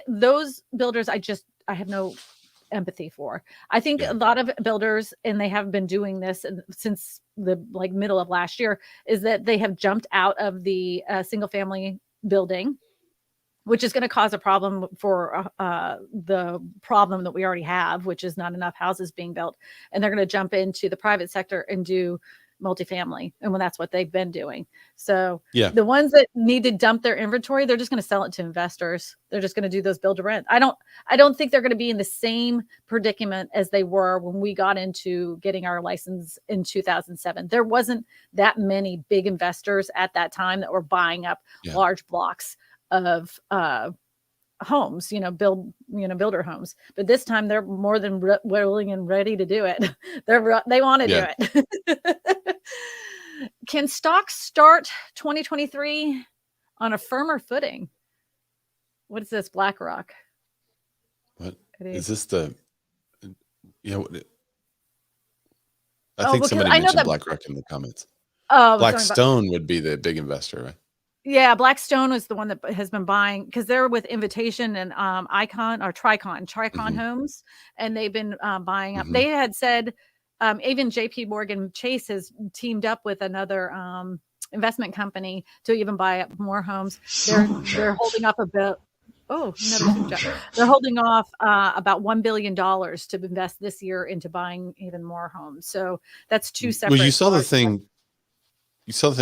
Those builders, I have no empathy for. I think Yeah. a lot of builders, and they have been doing this since the middle of last year, is that they have jumped out of the single family building, which is going to cause a problem for the problem that we already have, which is not enough houses being built. And they're going to jump into the private sector and do multifamily. And when that's what they've been doing. So Yeah. the ones that need to dump their inventory, they're just going to sell it to investors. They're just going to do those build to rent. I don't think they're going to be in the same predicament as they were when we got into getting our license in 2007. There wasn't that many big investors at that time that were buying up Yeah. large blocks of homes, builder homes. But this time they're more than willing and ready to do it. They want to Yeah. do it. Can stocks start 2023 on a firmer footing? What is this, BlackRock? What It is is. this I Oh, think because somebody I know mentioned that. BlackRock in the comments. Oh, Blackstone would be the big investor, right? yeah, Blackstone was the one that has been buying, because they're with Invitation and Tricon Mhm. Homes, and they've been buying up. Mhm. They had said even JP Morgan Chase has teamed up with another investment company to even buy up more homes. They're holding up a bit. Oh, another super chat. They're holding off about $1 billion to invest this year into buying even more homes. So that's two Well, separate. you saw the thing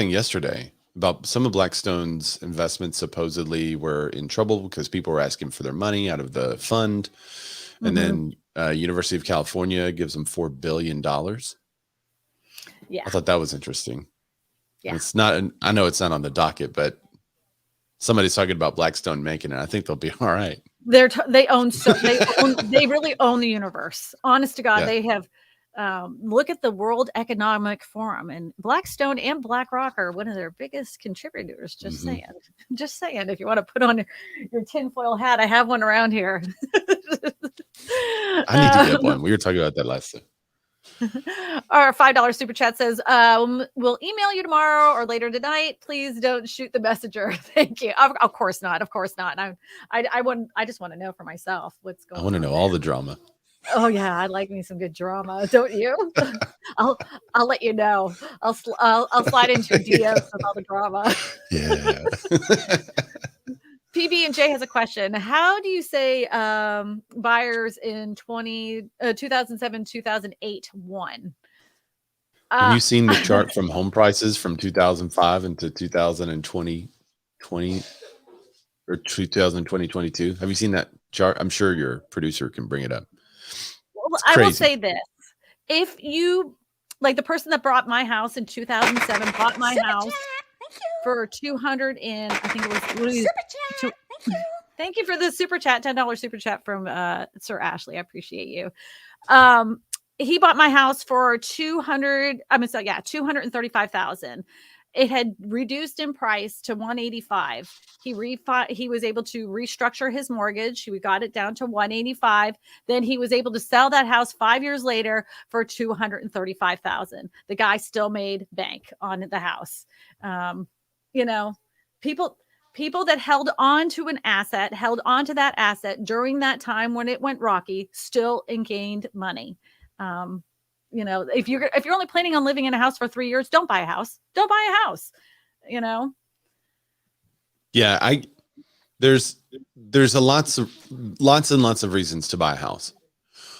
yesterday about some of Blackstone's investments supposedly were in trouble because people were asking for their money out of the fund. And then University of California gives them $4 billion. Yeah. I thought that was interesting. Yeah. It's not, I know it's not on the docket, but somebody's talking about Blackstone making it. I think they'll be all right. They really own the universe. Honest to God, Yeah. they have. Look at the World Economic Forum, and Blackstone and BlackRock are one of their biggest contributors. Just saying. Just saying. If you want to put on your tinfoil hat, I have one around here. I need to get one. We were talking about that last time. Our $5 super chat says, we'll email you tomorrow or later tonight. Please don't shoot the messenger. Thank you. Of course not. Of course not. I just want to know for myself what's going on. I want to know all the drama. Oh yeah, I like me some good drama, don't you? I'll let you know. I'll slide into your DMs with all the drama. Yeah. PB&J has a question. How do you say buyers in 2007, 2008 won? Have you seen the chart from home prices from 2005 into 2020 or 2022? Have you seen that chart? I'm sure your producer can bring it up. Well, I will say this. If you, like the person that bought my house in 2007, bought my house for 200 and I think it was super chat. Thank you for the super chat, $10 super chat from Sir Ashley. I appreciate you. He bought my house for 235,000. It had reduced in price to 185. He was able to restructure his mortgage. We got it down to 185. Then he was able to sell that house 5 years later for 235,000. The guy still made bank on the house. People that held on to an asset, held on to that asset during that time when it went rocky, still gained money. If you're only planning on living in a house for 3 years, don't buy a house. Don't buy a house. Yeah, there's lots and lots of reasons to buy a house.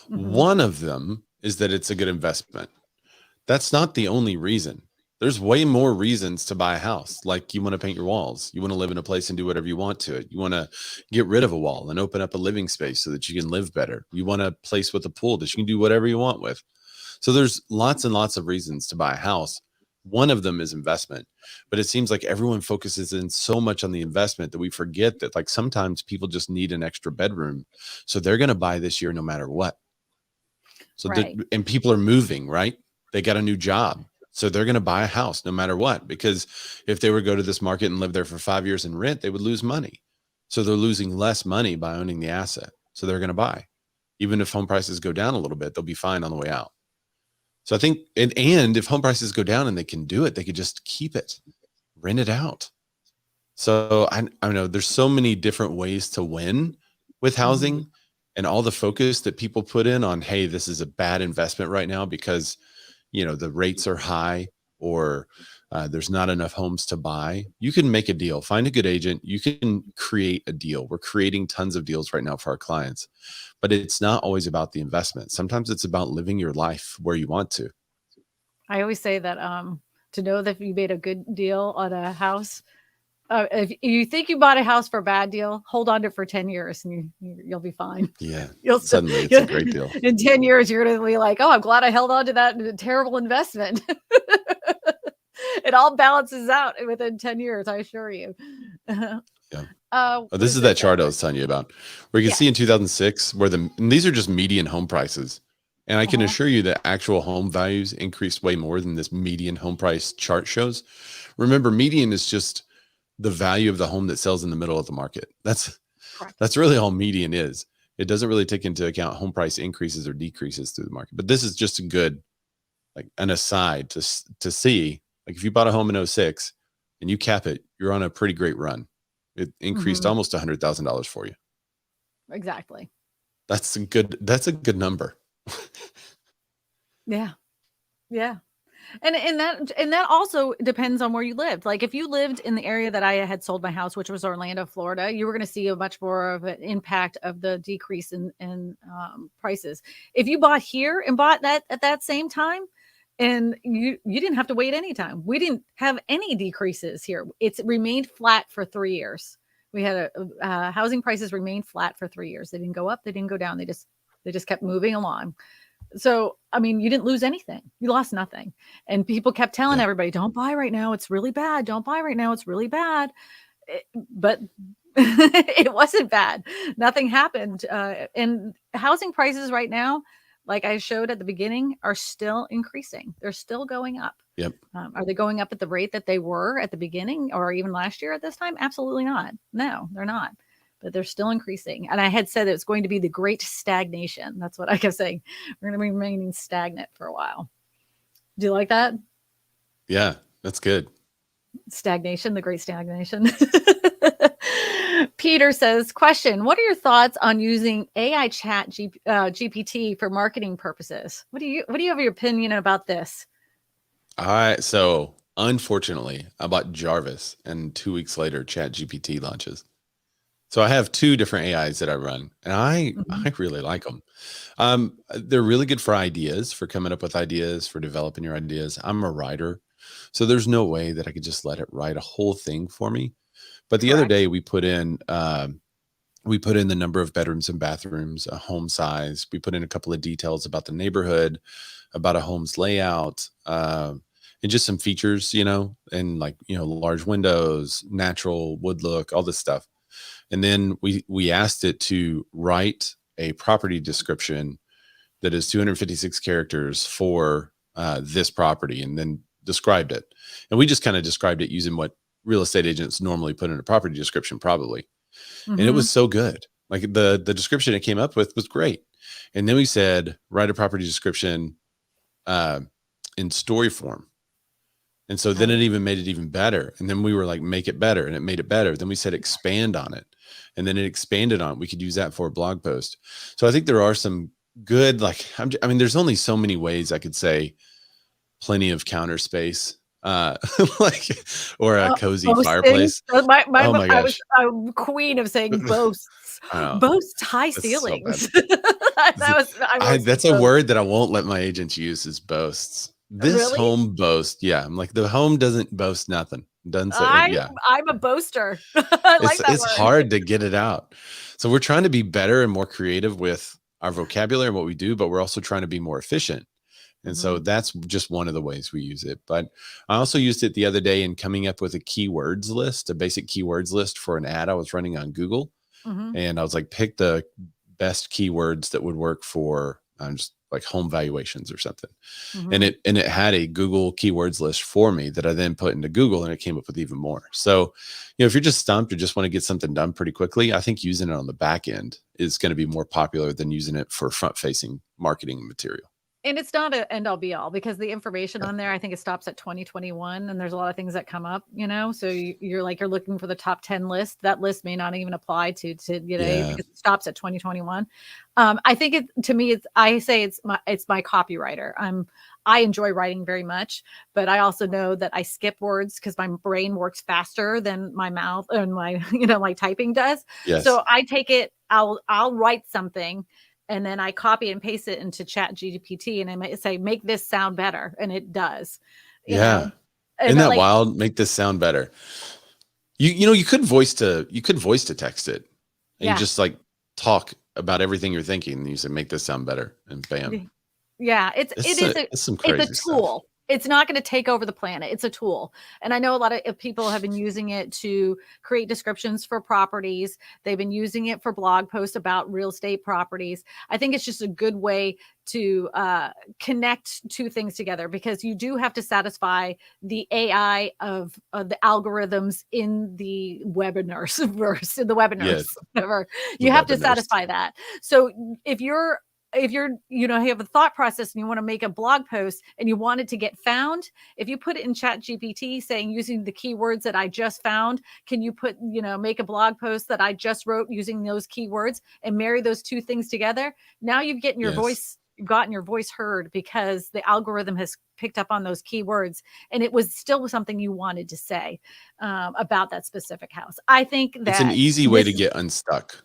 One of them is that it's a good investment. That's not the only reason. There's way more reasons to buy a house. Like you want to paint your walls. You want to live in a place and do whatever you want to it. You want to get rid of a wall and open up a living space so that you can live better. You want a place with a pool that you can do whatever you want with. So there's lots and lots of reasons to buy a house. One of them is investment, but it seems like everyone focuses in so much on the investment that we forget that like sometimes people just need an extra bedroom. So they're going to buy this year no matter what. So, Right. and people are moving, right? They got a new job. So they're going to buy a house no matter what, because if they were to go to this market and live there for 5 years and rent, they would lose money. So they're losing less money by owning the asset. So they're going to buy. Even if home prices go down a little bit, they'll be fine on the way out. So I think, and if home prices go down and they can do it, they could just keep it, rent it out. So I know there's so many different ways to win with housing, and all the focus that people put in on, hey, this is a bad investment right now because, you know, the rates are high or there's not enough homes to buy. You can make a deal, find a good agent. You can create a deal. We're creating tons of deals right now for our clients, but it's not always about the investment. Sometimes it's about living your life where you want to. I always say that to know that you made a good deal on a house, if you think you bought a house for a bad deal, hold on to it for 10 years and you'll be fine. Yeah. You'll Suddenly it's a great deal. In 10 years, you're going to be like, oh, I'm glad I held on to that terrible investment. It all balances out within 10 years, I assure you. Yeah. This is that chart I was telling you about, where you can see in 2006 where and these are just median home prices. And I can assure you that actual home values increased way more than this median home price chart shows. Remember, median is just the value of the home that sells in the middle of the market. That's really all median is. It doesn't really take into account home price increases or decreases through the market. But this is just a good, like an aside to see, like if you bought a home in 2006 and you cap it, you're on a pretty great run. It increased almost $100,000 for you. Exactly. That's a good number. Yeah. Yeah. And that also depends on where you lived. Like if you lived in the area that I had sold my house, which was Orlando, Florida, you were going to see a much more of an impact of the decrease in prices. If you bought here and bought that at that same time, and you didn't have to wait any time. We didn't have any decreases here. It's remained flat for 3 years. We had housing prices remained flat for 3 years. They didn't go up. They didn't go down. They just kept moving along. So, I mean, you didn't lose anything. You lost nothing. And people kept telling everybody, don't buy right now. It's really bad. Don't buy right now. It's really bad. But it wasn't bad. Nothing happened. And housing prices right now, like I showed at the beginning, are still increasing. They're still going up. Yep. Are they going up at the rate that they were at the beginning or even last year at this time? Absolutely not. No, they're not. But they're still increasing. And I had said it's going to be the great stagnation. That's what I kept saying. We're going to be remaining stagnant for a while. Do you like that? Yeah, that's good. Stagnation, the great stagnation. Peter says, question, what are your thoughts on using AI chat GPT for marketing purposes? What do you have your opinion about this? So unfortunately, I bought Jarvis and 2 weeks later, Chat GPT launches. So I have 2 different AIs that I run, and I really like them. They're really good for ideas, for coming up with ideas, for developing your ideas. I'm a writer, so there's no way that I could just let it write a whole thing for me. But the other day we put in the number of bedrooms and bathrooms, a home size. We put in a couple of details about the neighborhood, about a home's layout, and just some features, and large windows, natural wood look, all this stuff. And then we asked it to write a property description that is 256 characters for this property, and then described it. And we just kind of described it using what real estate agents normally put in a property description, probably. And it was so good. Like the description it came up with was great. And then we said, write a property description in story form. And so then it even made it even better. And then we were like, make it better. And it made it better. Then we said, expand on it. And then it expanded on it. We could use that for a blog post. So I think there are some good, there's only so many ways I could say plenty of counter space, or a cozy fireplace. Oh my gosh. I was a queen of saying boasts. Boasts high ceilings. That's a word that I won't let my agents use, is boasts. This Really? home boast. Yeah. I'm like, the home doesn't boast nothing. Doesn't say, yeah. I'm a boaster. I like that It's word. hard to get it out. So we're trying to be better and more creative with our vocabulary and what we do, but we're also trying to be more efficient. And so Mhm, that's just one of the ways we use it. But I also used it the other day in coming up with a keywords list, a basic keywords list for an ad I was running on Google. mhm, And I was like, pick the best keywords that would work for just like home valuations or something. And mhm. it had a Google keywords list for me that I then put into Google, and it came up with even more. So, if you're just stumped or just want to get something done pretty quickly, I think using it on the back end is going to be more popular than using it for front facing marketing material. And it's not a end all be all because the information Yeah. on there, I think it stops at 2021 and there's a lot of things that come up, so you're looking for the top 10 list. That list may not even apply to today Yeah. because it stops at 2021. I think to me, I say it's my copywriter. I enjoy writing very much, but I also know that I skip words because my brain works faster than my mouth and my, my typing does. Yes. So I take it, I'll write something and then I copy and paste it into Chat GPT and I might say, make this sound better. And it does, you Yeah. know, and Isn't then that like, wild? Make this sound better. You could voice to text it, and you yeah, just like talk about everything you're thinking, and you say, make this sound better, and bam. yeah, It's some it's a crazy stuff. tool. It's not going to take over the planet. It's a tool. And I know a lot of people have been using it to create descriptions for properties. They've been using it for blog posts about real estate properties. I think it's just a good way to connect two things together because you do have to satisfy the AI of the algorithms in the webinars verse in the webinars, Yes, whatever. the You have to webinars. satisfy that. So if you're you have a thought process and you want to make a blog post and you want it to get found, if you put it in Chat GPT saying using the keywords that I just found, can you make a blog post that I just wrote using those keywords and marry those two things together? Now you've Yes. gotten your voice heard because the algorithm has picked up on those keywords and it was still something you wanted to say about that specific house. I think It's an that easy way this to is get unstuck.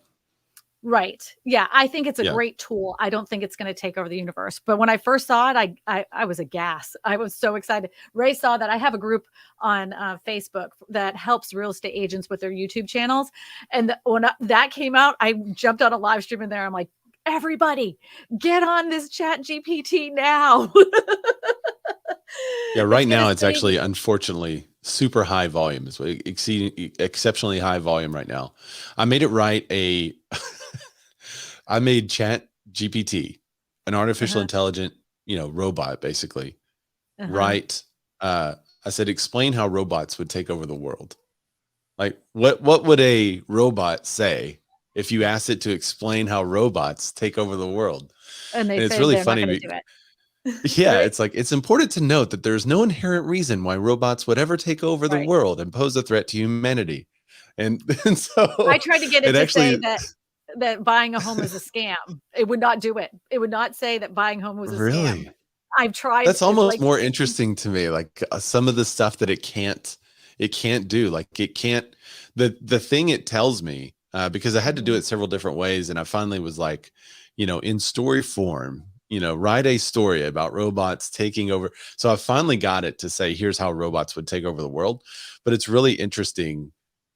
right. Yeah, I think it's a Yeah. great tool. I don't think it's going to take over the universe. But when I first saw it, I was aghast. I was so excited. Ray saw that I have a group on Facebook that helps real estate agents with their YouTube channels, and when that came out, I jumped on a live stream in there. I'm like, everybody, get on this Chat GPT now. Yeah, It's right going to now it's save. actually unfortunately super high volume. It's exceeding exceptionally high volume right now. I made it write I made Chat GPT, an artificial Uh-huh, intelligent, robot basically, uh-huh. write I said explain how robots would take over the world. Like what would a robot say if you asked it to explain how robots take over the world? And they And it's say really they're not funny. going to do it. Yeah, Right. it's like it's important to note that there's no inherent reason why robots would ever take over the Right. world and pose a threat to humanity. And, and I so tried to get it it to say actually that buying a home is a scam. It would not do it. It would not say that buying home was a scam. really, I've tried that's almost like more interesting to me. Like some of the stuff that it can't do. Like it can't the thing it tells me because I had to do mhm, it several different ways, and I finally was like, in story form, write a story about robots taking over. So I finally got it to say, here's how robots would take over the world. But it's really interesting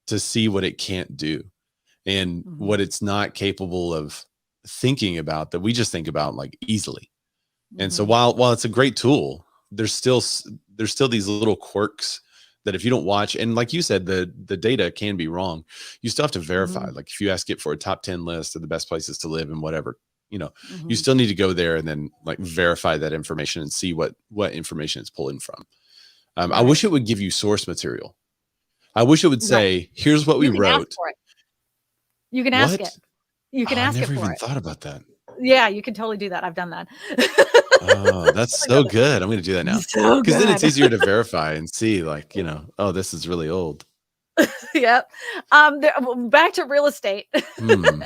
to see what it can't do and mhm, what it's not capable of thinking about that we just think about like easily. And so mhm, while it's a great tool, there's still these little quirks that if you don't watch, and like you said, the data can be wrong. You still have to verify. mhm, Like if you ask it for a top 10 list of the best places to live and whatever, you mhm. still need to go there and then like verify that information and see what information it's pulling from. I wish Right, it would give you source material. I wish it would right. say, here's what we You can ask wrote. for it. You can ask it. What? You Oh, can I ask it never for even it. thought about that. Yeah, you can totally do that. I've done that. Oh, that's I've so done good. I'm going to do that now. that. So Because then it's good. easier to verify and see, like, oh, this is really old. Yep. Back to real estate. Hmm.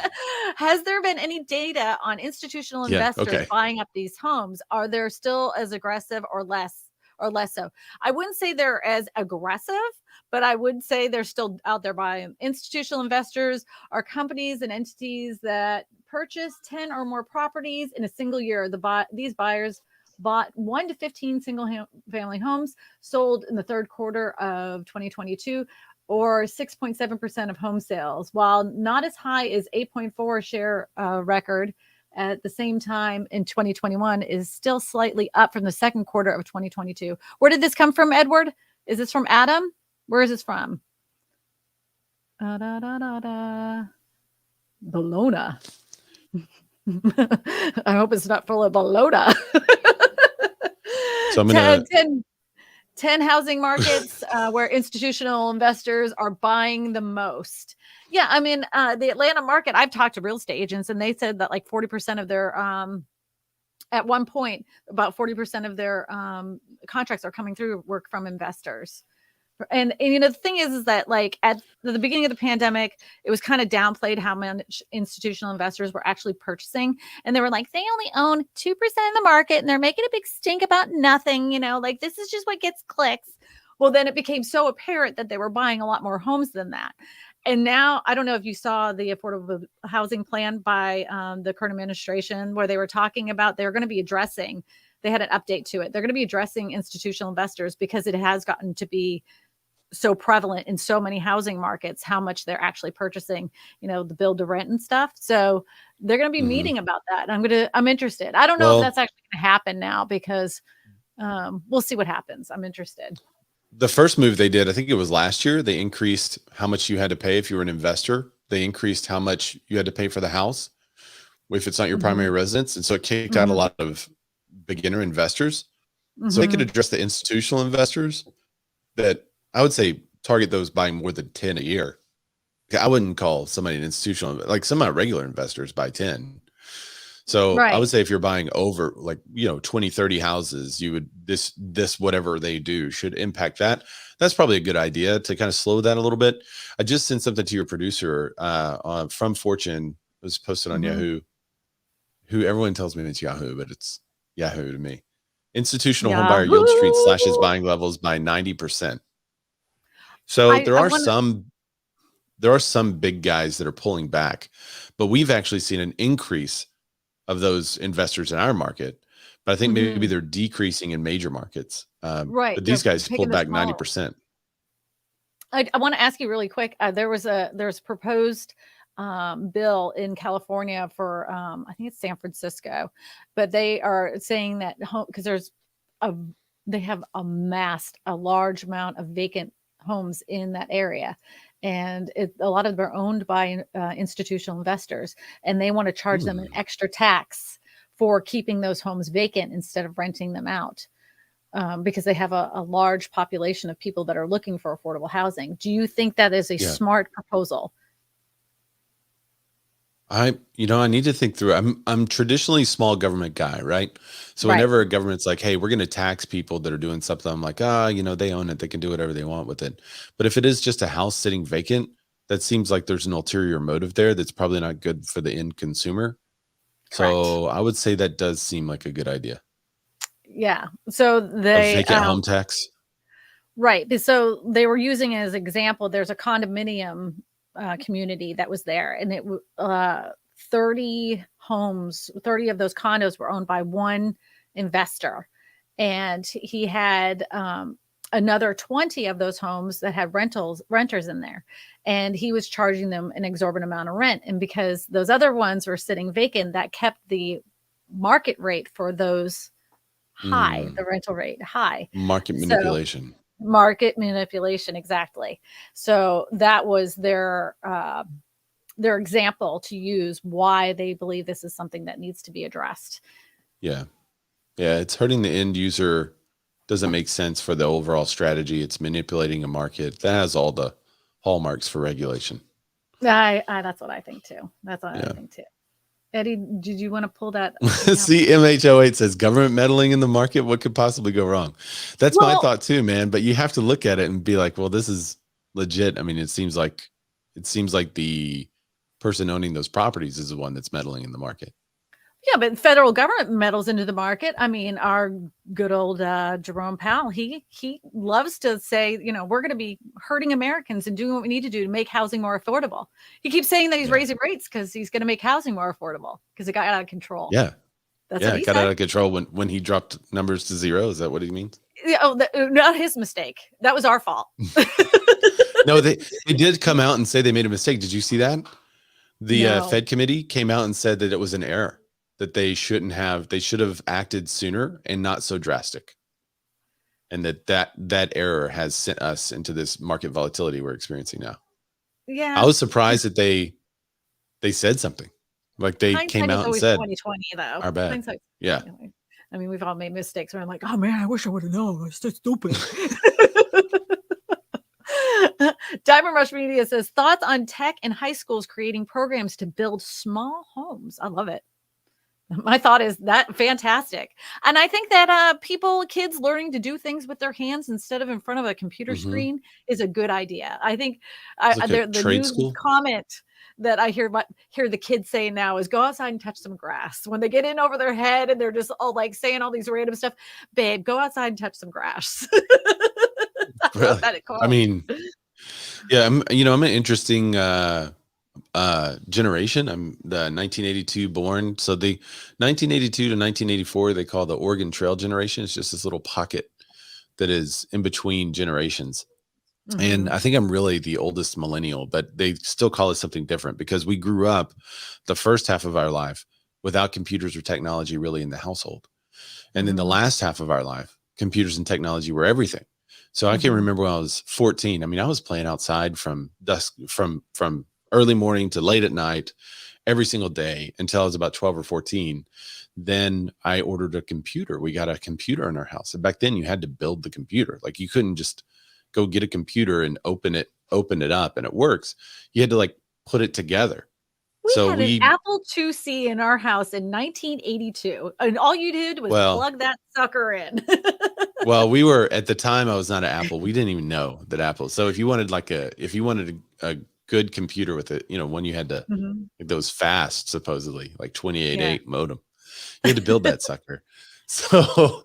Has there been any data on institutional Yeah. investors Okay. buying up these homes? Are they still as aggressive or less so? I wouldn't say they're as aggressive, but I would say they're still out there buying. Institutional investors are companies and entities that purchase 10 or more properties in a single year. These buyers bought 1 to 15 family homes, sold in the third quarter of 2022, or 6.7% of home sales, while not as high as 8.4 share record at the same time in 2021, is still slightly up from the second quarter of 2022. Where did this come from, Edward? Is this from Adam? Where is this from? Bologna. I hope it's not full of Bologna. So I'm gonna 10 housing markets where institutional investors are buying the most. Yeah, I mean, the Atlanta market, I've talked to real estate agents, and they said that like 40% of their, at one point, about 40% of their contracts are coming through work from investors. And you know, the thing is that like at the beginning of the pandemic, it was kind of downplayed how much institutional investors were actually purchasing. And they were like, they only own 2% of the market and they're making a big stink about nothing. You know, like this is just what gets clicks. Well, then it became so apparent that they were buying a lot more homes than that. And now, I don't know if you saw the affordable housing plan by the current administration, where they were talking about they're going to be addressing, they had an update to it. They're going to be addressing institutional investors because it has gotten to be so prevalent in so many housing markets, how much they're actually purchasing, you know, the build to rent and stuff. So they're going to be meeting about that. I'm interested. I don't know if that's actually going to happen now, because we'll see what happens. I'm interested. The first move they did, I think it was last year, they increased how much you had to pay if you were an investor. They increased how much you had to pay for the house if it's not your primary residence. And so it kicked out a lot of beginner investors. So it could address the institutional investors that I would say target those buying more than 10 a year. I wouldn't call somebody an institutional, like some of my regular investors buy 10. So I would say if you're buying over like, 20, 30 houses, you would, this, whatever they do should impact that. That's probably a good idea to kind of slow that a little bit. I just sent something to your producer from Fortune. It was posted on Yahoo, who everyone tells me it's Yahoo, but it's Yahoo to me. Institutional homebuyer yield street slashes buying levels by 90%. So there are some big guys that are pulling back, but we've actually seen an increase of those investors in our market. But I think maybe they're decreasing in major markets. But these guys pulled back 90%. I want to ask you really quick. There's proposed bill in California for I think it's San Francisco, but they are saying that because they have amassed a large amount of vacant homes in that area, and a lot of them are owned by institutional investors, and they want to charge them an extra tax for keeping those homes vacant instead of renting them out, because they have a large population of people that are looking for affordable housing. Do you think that is a smart proposal? I need to think through. I'm traditionally small government guy, right? So whenever a government's like, hey, we're going to tax people that are doing something, I'm like, they own it. They can do whatever they want with it. But if it is just a house sitting vacant, that seems like there's an ulterior motive there that's probably not good for the end consumer. Correct. So I would say that does seem like a good idea. Yeah. So they vacant home tax. Right. So they were using it as an example. There's a condominium community that was there, and it 30 of those condos were owned by one investor, and he had another 20 of those homes that had renters in there, and he was charging them an exorbitant amount of rent. And because those other ones were sitting vacant, that kept the market rate for those high, the rental rate high. Market manipulation. Exactly. So that was their example to use why they believe this is something that needs to be addressed. Yeah, it's hurting the end user. Doesn't make sense for the overall strategy. It's manipulating a market that has all the hallmarks for regulation. That's what I think too. Eddie, did you want to pull that? See, MH08 says government meddling in the market. What could possibly go wrong? That's my thought too, man. But you have to look at it and be like, well, this is legit. I mean, it seems like the person owning those properties is the one that's meddling in the market. Yeah, but federal government meddles into the market. I mean, our good old Jerome Powell, he loves to say, we're going to be hurting Americans and doing what we need to do to make housing more affordable. He keeps saying that he's raising rates because he's going to make housing more affordable because it got out of control. Yeah. That's what Yeah, it he got out said. of control when he dropped numbers to zero. Is that what he means? Yeah, oh, not his mistake. That was our fault. No, they did come out and say they made a mistake. Did you see that? The No. Fed committee came out and said that it was an error, that they should have acted sooner and not so drastic. And that error has sent us into this market volatility we're experiencing now. Yeah. I was surprised that they said something. Like they came Hindsight is out and always said, 2020, though. our bad. Hindsight. Yeah. I mean, we've all made mistakes where I'm like, oh man, I wish I would have known. I was so stupid. Diamond Rush Media says thoughts on tech in high schools creating programs to build small homes. I love it. My thought is that fantastic. And I think that kids learning to do things with their hands instead of in front of a computer screen is a good idea. I think It's like a the trade new school. comment that I hear the kids saying now is go outside and touch some grass. When they get in over their head and they're just all like saying all these random stuff, babe, go outside and touch some grass. Really? I mean, yeah, I'm an interesting generation. I'm the 1982 born. So the 1982 to 1984, they call the Oregon Trail generation. It's just this little pocket that is in between generations. And I think I'm really the oldest millennial, but they still call it something different because we grew up the first half of our life without computers or technology really in the household. And then the last half of our life, computers and technology were everything. So I can remember when I was 14. I mean, I was playing outside from dusk, from early morning to late at night, every single day until I was about 12 or 14. Then I ordered a computer. We got a computer in our house. And back then you had to build the computer. Like you couldn't just go get a computer and open it up and it works. You had to like put it together. We had an Apple IIc in our house in 1982, and all you did was plug that sucker in. Well, we were at the time. I was not an Apple. We didn't even know that Apple. So if you wanted a good computer with it, one you had to like those fast, supposedly like 28.8 modem, you had to build that sucker. So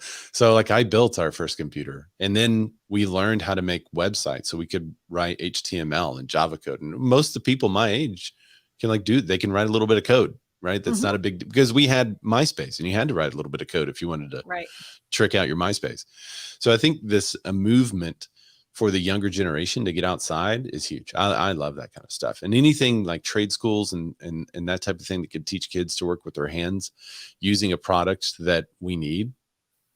like I built our first computer, and then we learned how to make websites so we could write HTML and Java code. And most of the people my age can they can write a little bit of code, right? That's not a big, because we had MySpace and you had to write a little bit of code if you wanted to trick out your MySpace. So I think a movement for the younger generation to get outside is huge. I love that kind of stuff. And anything like trade schools and that type of thing that could teach kids to work with their hands using a product that we need.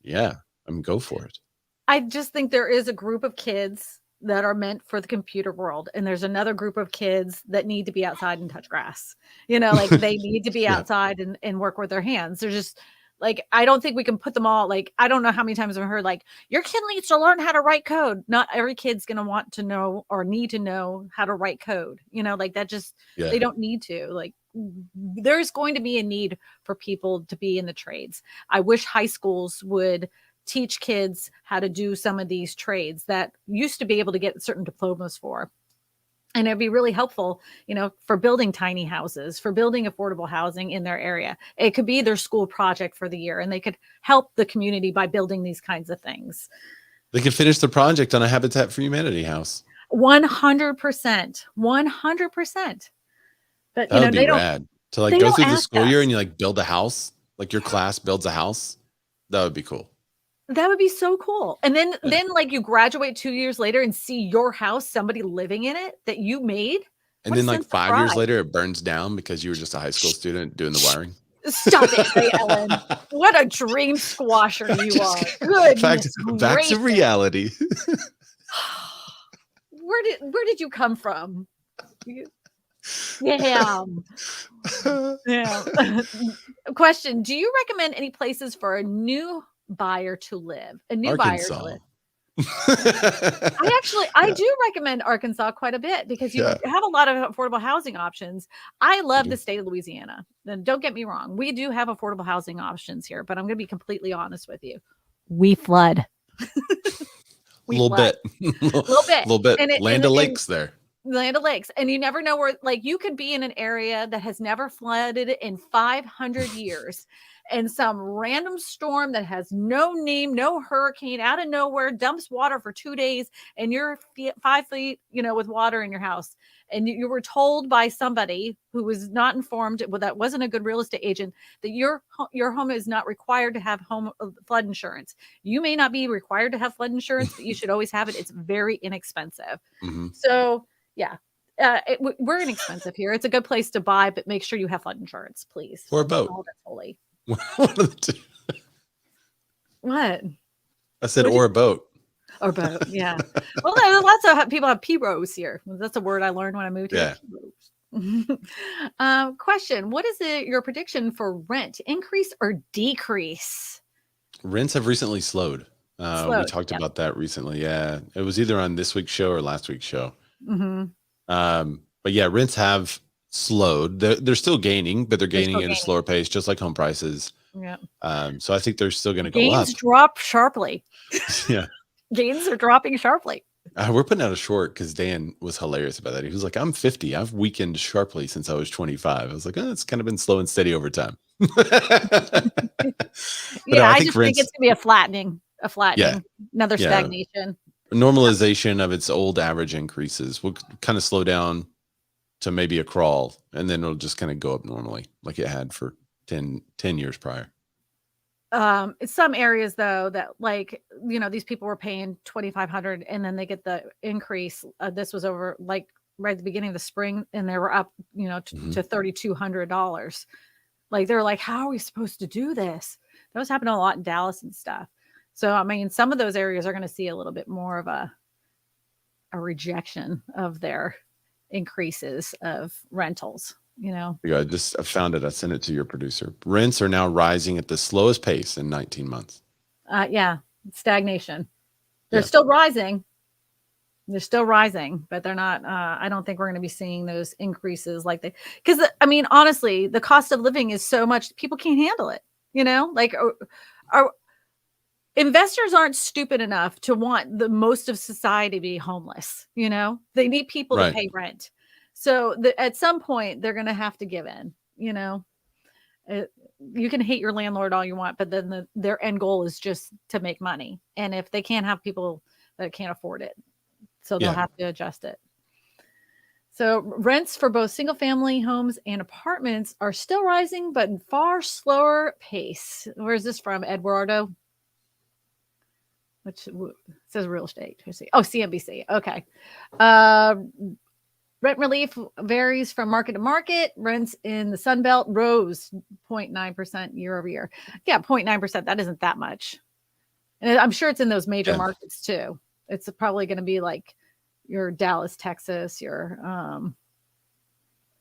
Yeah, go for it. I just think there is a group of kids that are meant for the computer world. And there's another group of kids that need to be outside and touch grass. Like they need to be outside and work with their hands. They're just like, I don't think we can put them all, like, I don't know how many times I've heard like, your kid needs to learn how to write code. Not every kid's going to want to know or need to know how to write code. Like that just, they don't need to. Like there's going to be a need for people to be in the trades. I wish high schools would teach kids how to do some of these trades that used to be able to get certain diplomas for. And it'd be really helpful, for building tiny houses, for building affordable housing in their area. It could be their school project for the year, and they could help the community by building these kinds of things. They could finish the project on a Habitat for Humanity house. 100%. 100%. But, that would be rad. To like go through the school year and you like build a house, like your class builds a house. That would be cool. That would be so cool. And then like you graduate 2 years later and see your house, somebody living in it that you made. And then like 5 years later, it burns down because you were just a high school student doing the wiring. Stop it, Ray Ellen. What a dream squasher you are. Goodness back to reality. Where did you come from? Yeah. Question: do you recommend any places for a new buyer to live? Arkansas. I do recommend Arkansas quite a bit because you have a lot of affordable housing options. I love the state of Louisiana. And don't get me wrong, we do have affordable housing options here, but I'm going to be completely honest with you. We flood. A little bit. And Land of Lakes there. Land of Lakes. And you never know where, like you could be in an area that has never flooded in 500 years. And some random storm that has no name, no hurricane out of nowhere dumps water for 2 days and you're 5 feet, with water in your house. and you were told by somebody who was not informed, well, that wasn't a good real estate agent, that your home is not required to have flood insurance. You may not be required to have flood insurance, but you should always have it. It's very inexpensive. Mm-hmm. So yeah, we're inexpensive here. It's a good place to buy, but make sure you have flood insurance, please. Or a boat. Oh, that's holy. One of the two. What? I said, or a boat. Or boat, yeah. Well, lots of people have pirogues here. That's a word I learned when I moved here. Yeah. Question: what is your prediction for rent increase or decrease? Rents have recently slowed. We talked about that recently. Yeah, it was either on this week's show or last week's show. Mm-hmm. But yeah, rents have slowed. They're still gaining, but they're gaining at a slower pace, just like home prices. Yeah. So I think they're still going to go up. Gains drop sharply. Yeah. Gains are dropping sharply. We're putting out a short because Dan was hilarious about that. He was like, I'm 50. I've weakened sharply since I was 25. I was like, it's kind of been slow and steady over time. Yeah, I just think it's going to be a flattening, another stagnation. Normalization of its old average increases will kind of slow down to maybe a crawl, and then it'll just kind of go up normally like it had for 10 years prior. Some areas though that, like, these people were paying $2,500 and then they get the increase. This was over like right at the beginning of the spring, and they were up, to $3,200. Like, they're like, how are we supposed to do this? That was happening a lot in Dallas and stuff. So, I mean, some of those areas are going to see a little bit more of a rejection of their increases of rentals. I found it. I sent it to your producer. Rents are now rising at the slowest pace in 19 months. Yeah, stagnation. They're still rising. They're still rising, but they're not. I don't think we're going to be seeing those increases because I mean, honestly, the cost of living is so much, people can't handle it. Like our investors aren't stupid enough to want the most of society to be homeless. They need people to pay rent. So at some point they're going to have to give in. You can hate your landlord all you want, but then their end goal is just to make money. And if they can't have people that can't afford it, so they'll have to adjust it. So rents for both single family homes and apartments are still rising, but in far slower pace. Where is this from? Eduardo? Which says real estate. Oh, CNBC. Okay. Rent relief varies from market to market. Rents in the Sun Belt rose 0.9% year over year. Yeah, 0.9%. That isn't that much. And I'm sure it's in those major markets too. It's probably going to be like your Dallas, Texas, your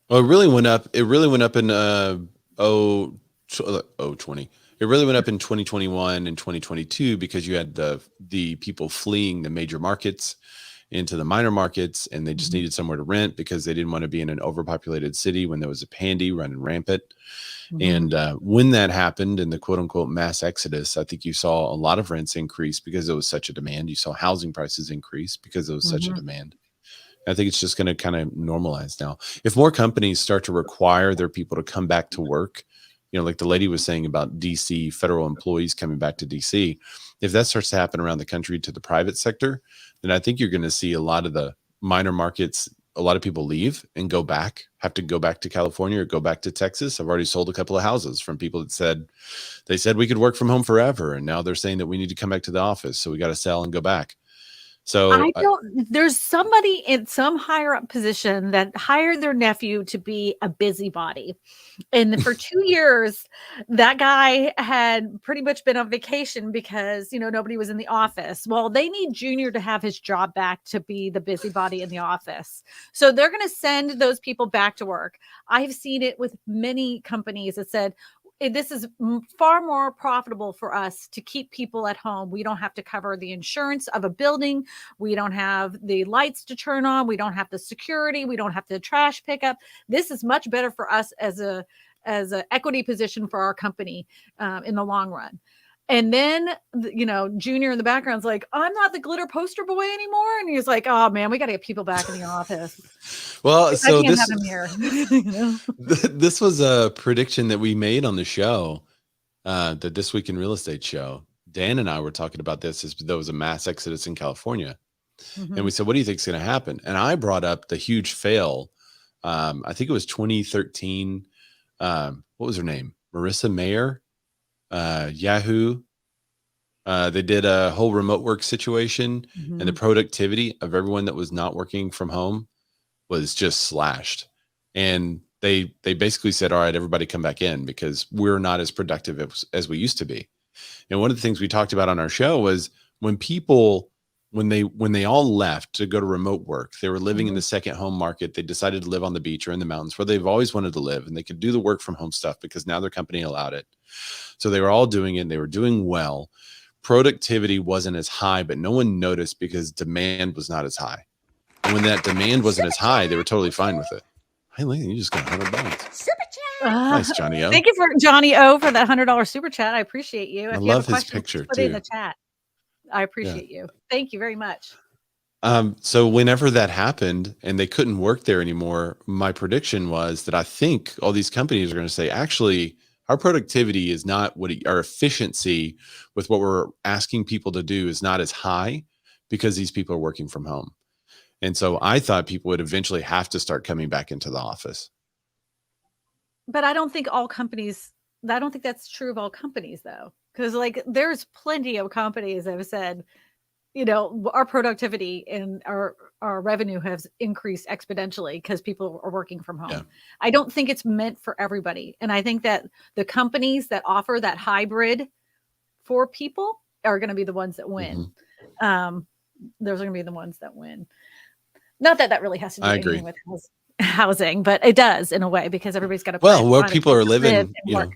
Well, it really went up. It really went up in 2020. It really went up in 2021 and 2022 because you had the people fleeing the major markets into the minor markets, and they just needed somewhere to rent because they didn't want to be in an overpopulated city when there was a pandy running rampant. And when that happened in the quote unquote mass exodus, I think you saw a lot of rents increase because there was such a demand. You saw housing prices increase because there was such a demand. I think it's just going to kind of normalize now. If more companies start to require their people to come back to work, like the lady was saying about DC federal employees coming back to DC, if that starts to happen around the country to the private sector, then I think you're going to see a lot of the minor markets, a lot of people leave and have to go back to California or go back to Texas. I've already sold a couple of houses from people that said we could work from home forever. And now they're saying that we need to come back to the office. So we got to sell and go back. So there's somebody in some higher up position that hired their nephew to be a busybody. And for 2 years, that guy had pretty much been on vacation because, nobody was in the office. Well, they need Junior to have his job back to be the busybody in the office. So they're going to send those people back to work. I've seen it with many companies that said, this is far more profitable for us to keep people at home. We don't have to cover the insurance of a building. We don't have the lights to turn on. We don't have the security. We don't have the trash pickup. This is much better for us as a equity position for our company in the long run. And then, Junior in the background's like, I'm not the glitter poster boy anymore. And he's like, oh man, we got to get people back in the office. Well, so I can't have him here. This was a prediction that we made on the show, the This Week in Real Estate show. Dan and I were talking about this as there was a mass exodus in California. And we said, what do you think is going to happen? And I brought up the huge fail. I think it was 2013. What was her name? Marissa Mayer, Yahoo. They did a whole remote work situation, and the productivity of everyone that was not working from home was just slashed. And they basically said, all right, everybody come back in because we're not as productive as we used to be. And one of the things we talked about on our show was when they all left to go to remote work, they were living in the second home market. They decided to live on the beach or in the mountains where they've always wanted to live, and they could do the work from home stuff because now their company allowed it. So they were all doing it, and they were doing well. Productivity wasn't as high, but no one noticed because demand was not as high. And when that demand wasn't as high, they were totally fine with it. Hey, Lane, you just got $100. Super chat. Nice, Johnny O. Thank you for Johnny O for that $100 super chat. I appreciate you. I If you love have a his question, picture put it in too. the chat. I appreciate you. Thank you very much. So whenever that happened and they couldn't work there anymore, my prediction was that I think all these companies are going to say, actually, our productivity is not our efficiency with what we're asking people to do is not as high because these people are working from home. And so I thought people would eventually have to start coming back into the office. But I don't think that's true of all companies though. Because like there's plenty of companies that have said, our productivity and our revenue has increased exponentially because people are working from home. Yeah. I don't think it's meant for everybody. And I think that the companies that offer that hybrid for people are going to be the ones that win. Those are going to be the ones that win. Not that really has to do anything with housing, but it does in a way because everybody's got to. Well, where people are living, live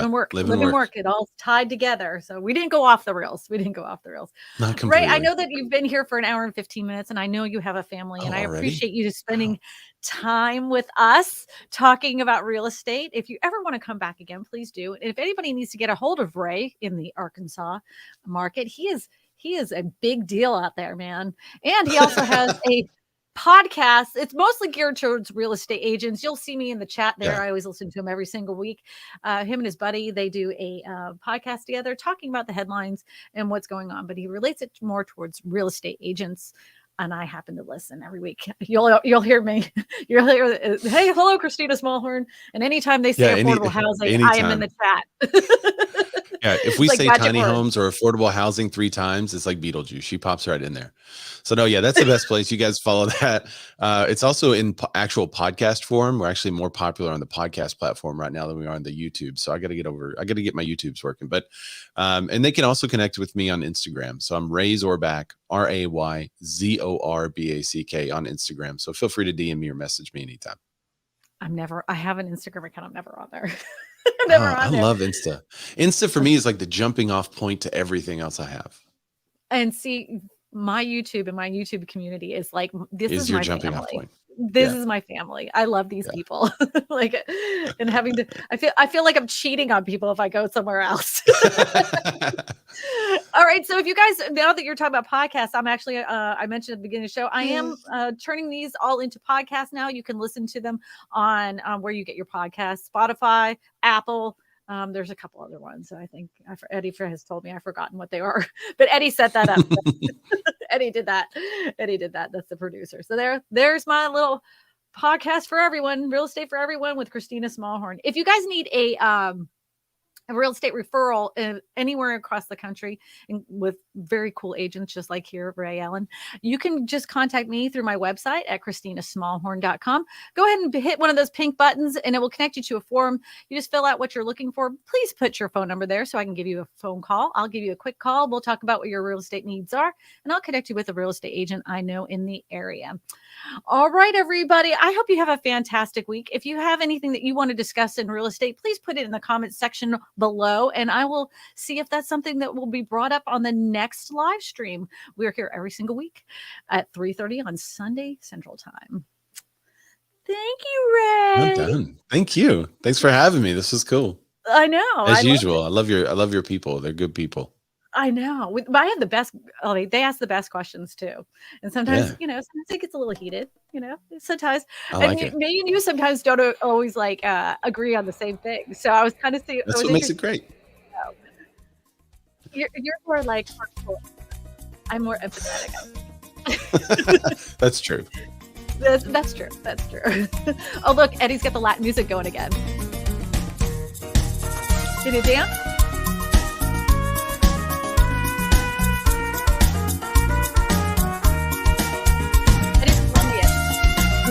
and work. It all tied together. So we didn't go off the rails. Not completely. Ray, I know that you've been here for an hour and 15 minutes, and I know you have a family, and I appreciate you spending time with us talking about real estate. If you ever want to come back again, please do. And if anybody needs to get a hold of Ray in the Arkansas market, he is a big deal out there, man. And he also has a podcast. It's mostly geared towards real estate agents. You'll see me in the chat there. I always listen to him every single week. Him and his buddy, they do a podcast together talking about the headlines and what's going on, but he relates it more towards real estate agents. And I happen to listen every week. You'll hear me. You'll hear, hey, hello, Kristina Smallhorn. And anytime they say affordable housing, I am in the chat. Yeah, if we say tiny homes or affordable housing 3 times, it's like Beetlejuice. She pops right in there. So no, that's the best place. You guys follow that. It's also in actual podcast form. We're actually more popular on the podcast platform right now than we are on the YouTube. So I got to get my YouTubes working. But and they can also connect with me on Instagram. So I'm Ray Zorback, RayZorback on Instagram. So feel free to DM me or message me anytime. I have an Instagram account. I'm never on there. I love Insta. Insta for me is like the jumping off point to everything else I have. And see, my YouTube and my YouTube community is like, this is your my jumping family. off point. This is my family. I love these people. And having to, I feel like I'm cheating on people if I go somewhere else. All right. So if you guys, now that you're talking about podcasts, I'm actually, I mentioned at the beginning of the show, I am turning these all into podcasts now. You can listen to them on where you get your podcasts, Spotify, Apple. There's a couple other ones. I think Eddie has told me I've forgotten what they are, but Eddie set that up. Eddie did that. That's the producer. So there's my little podcast for everyone, real estate for everyone with Kristina Smallhorn. If you guys need a real estate referral anywhere across the country and with very cool agents, just like here, Ray Allen, you can just contact me through my website at KristinaSmallhorn.com. Go ahead and hit one of those pink buttons and it will connect you to a form. You just fill out what you're looking for. Please put your phone number there so I can give you a phone call. I'll give you a quick call. We'll talk about what your real estate needs are, and I'll connect you with a real estate agent I know in the area. All right, everybody. I hope you have a fantastic week. If you have anything that you want to discuss in real estate, please put it in the comments section below, and I will see if that's something that will be brought up on the next live stream. We're here every single week at 3:30 on Sunday Central Time. Thank you, Ray. I'm done. Thank you. Thanks for having me. This was cool. I know. As usual. I love your people. They're good people. I know. I have the best. They ask the best questions too, and sometimes sometimes it gets a little heated. Sometimes, me and you sometimes don't always agree on the same thing. So I was kind of saying that's what makes it great. You're more like hardcore. I'm more empathetic. That's true. That's true. That's true. Oh, look, Eddie's got the Latin music going again. Did it dance?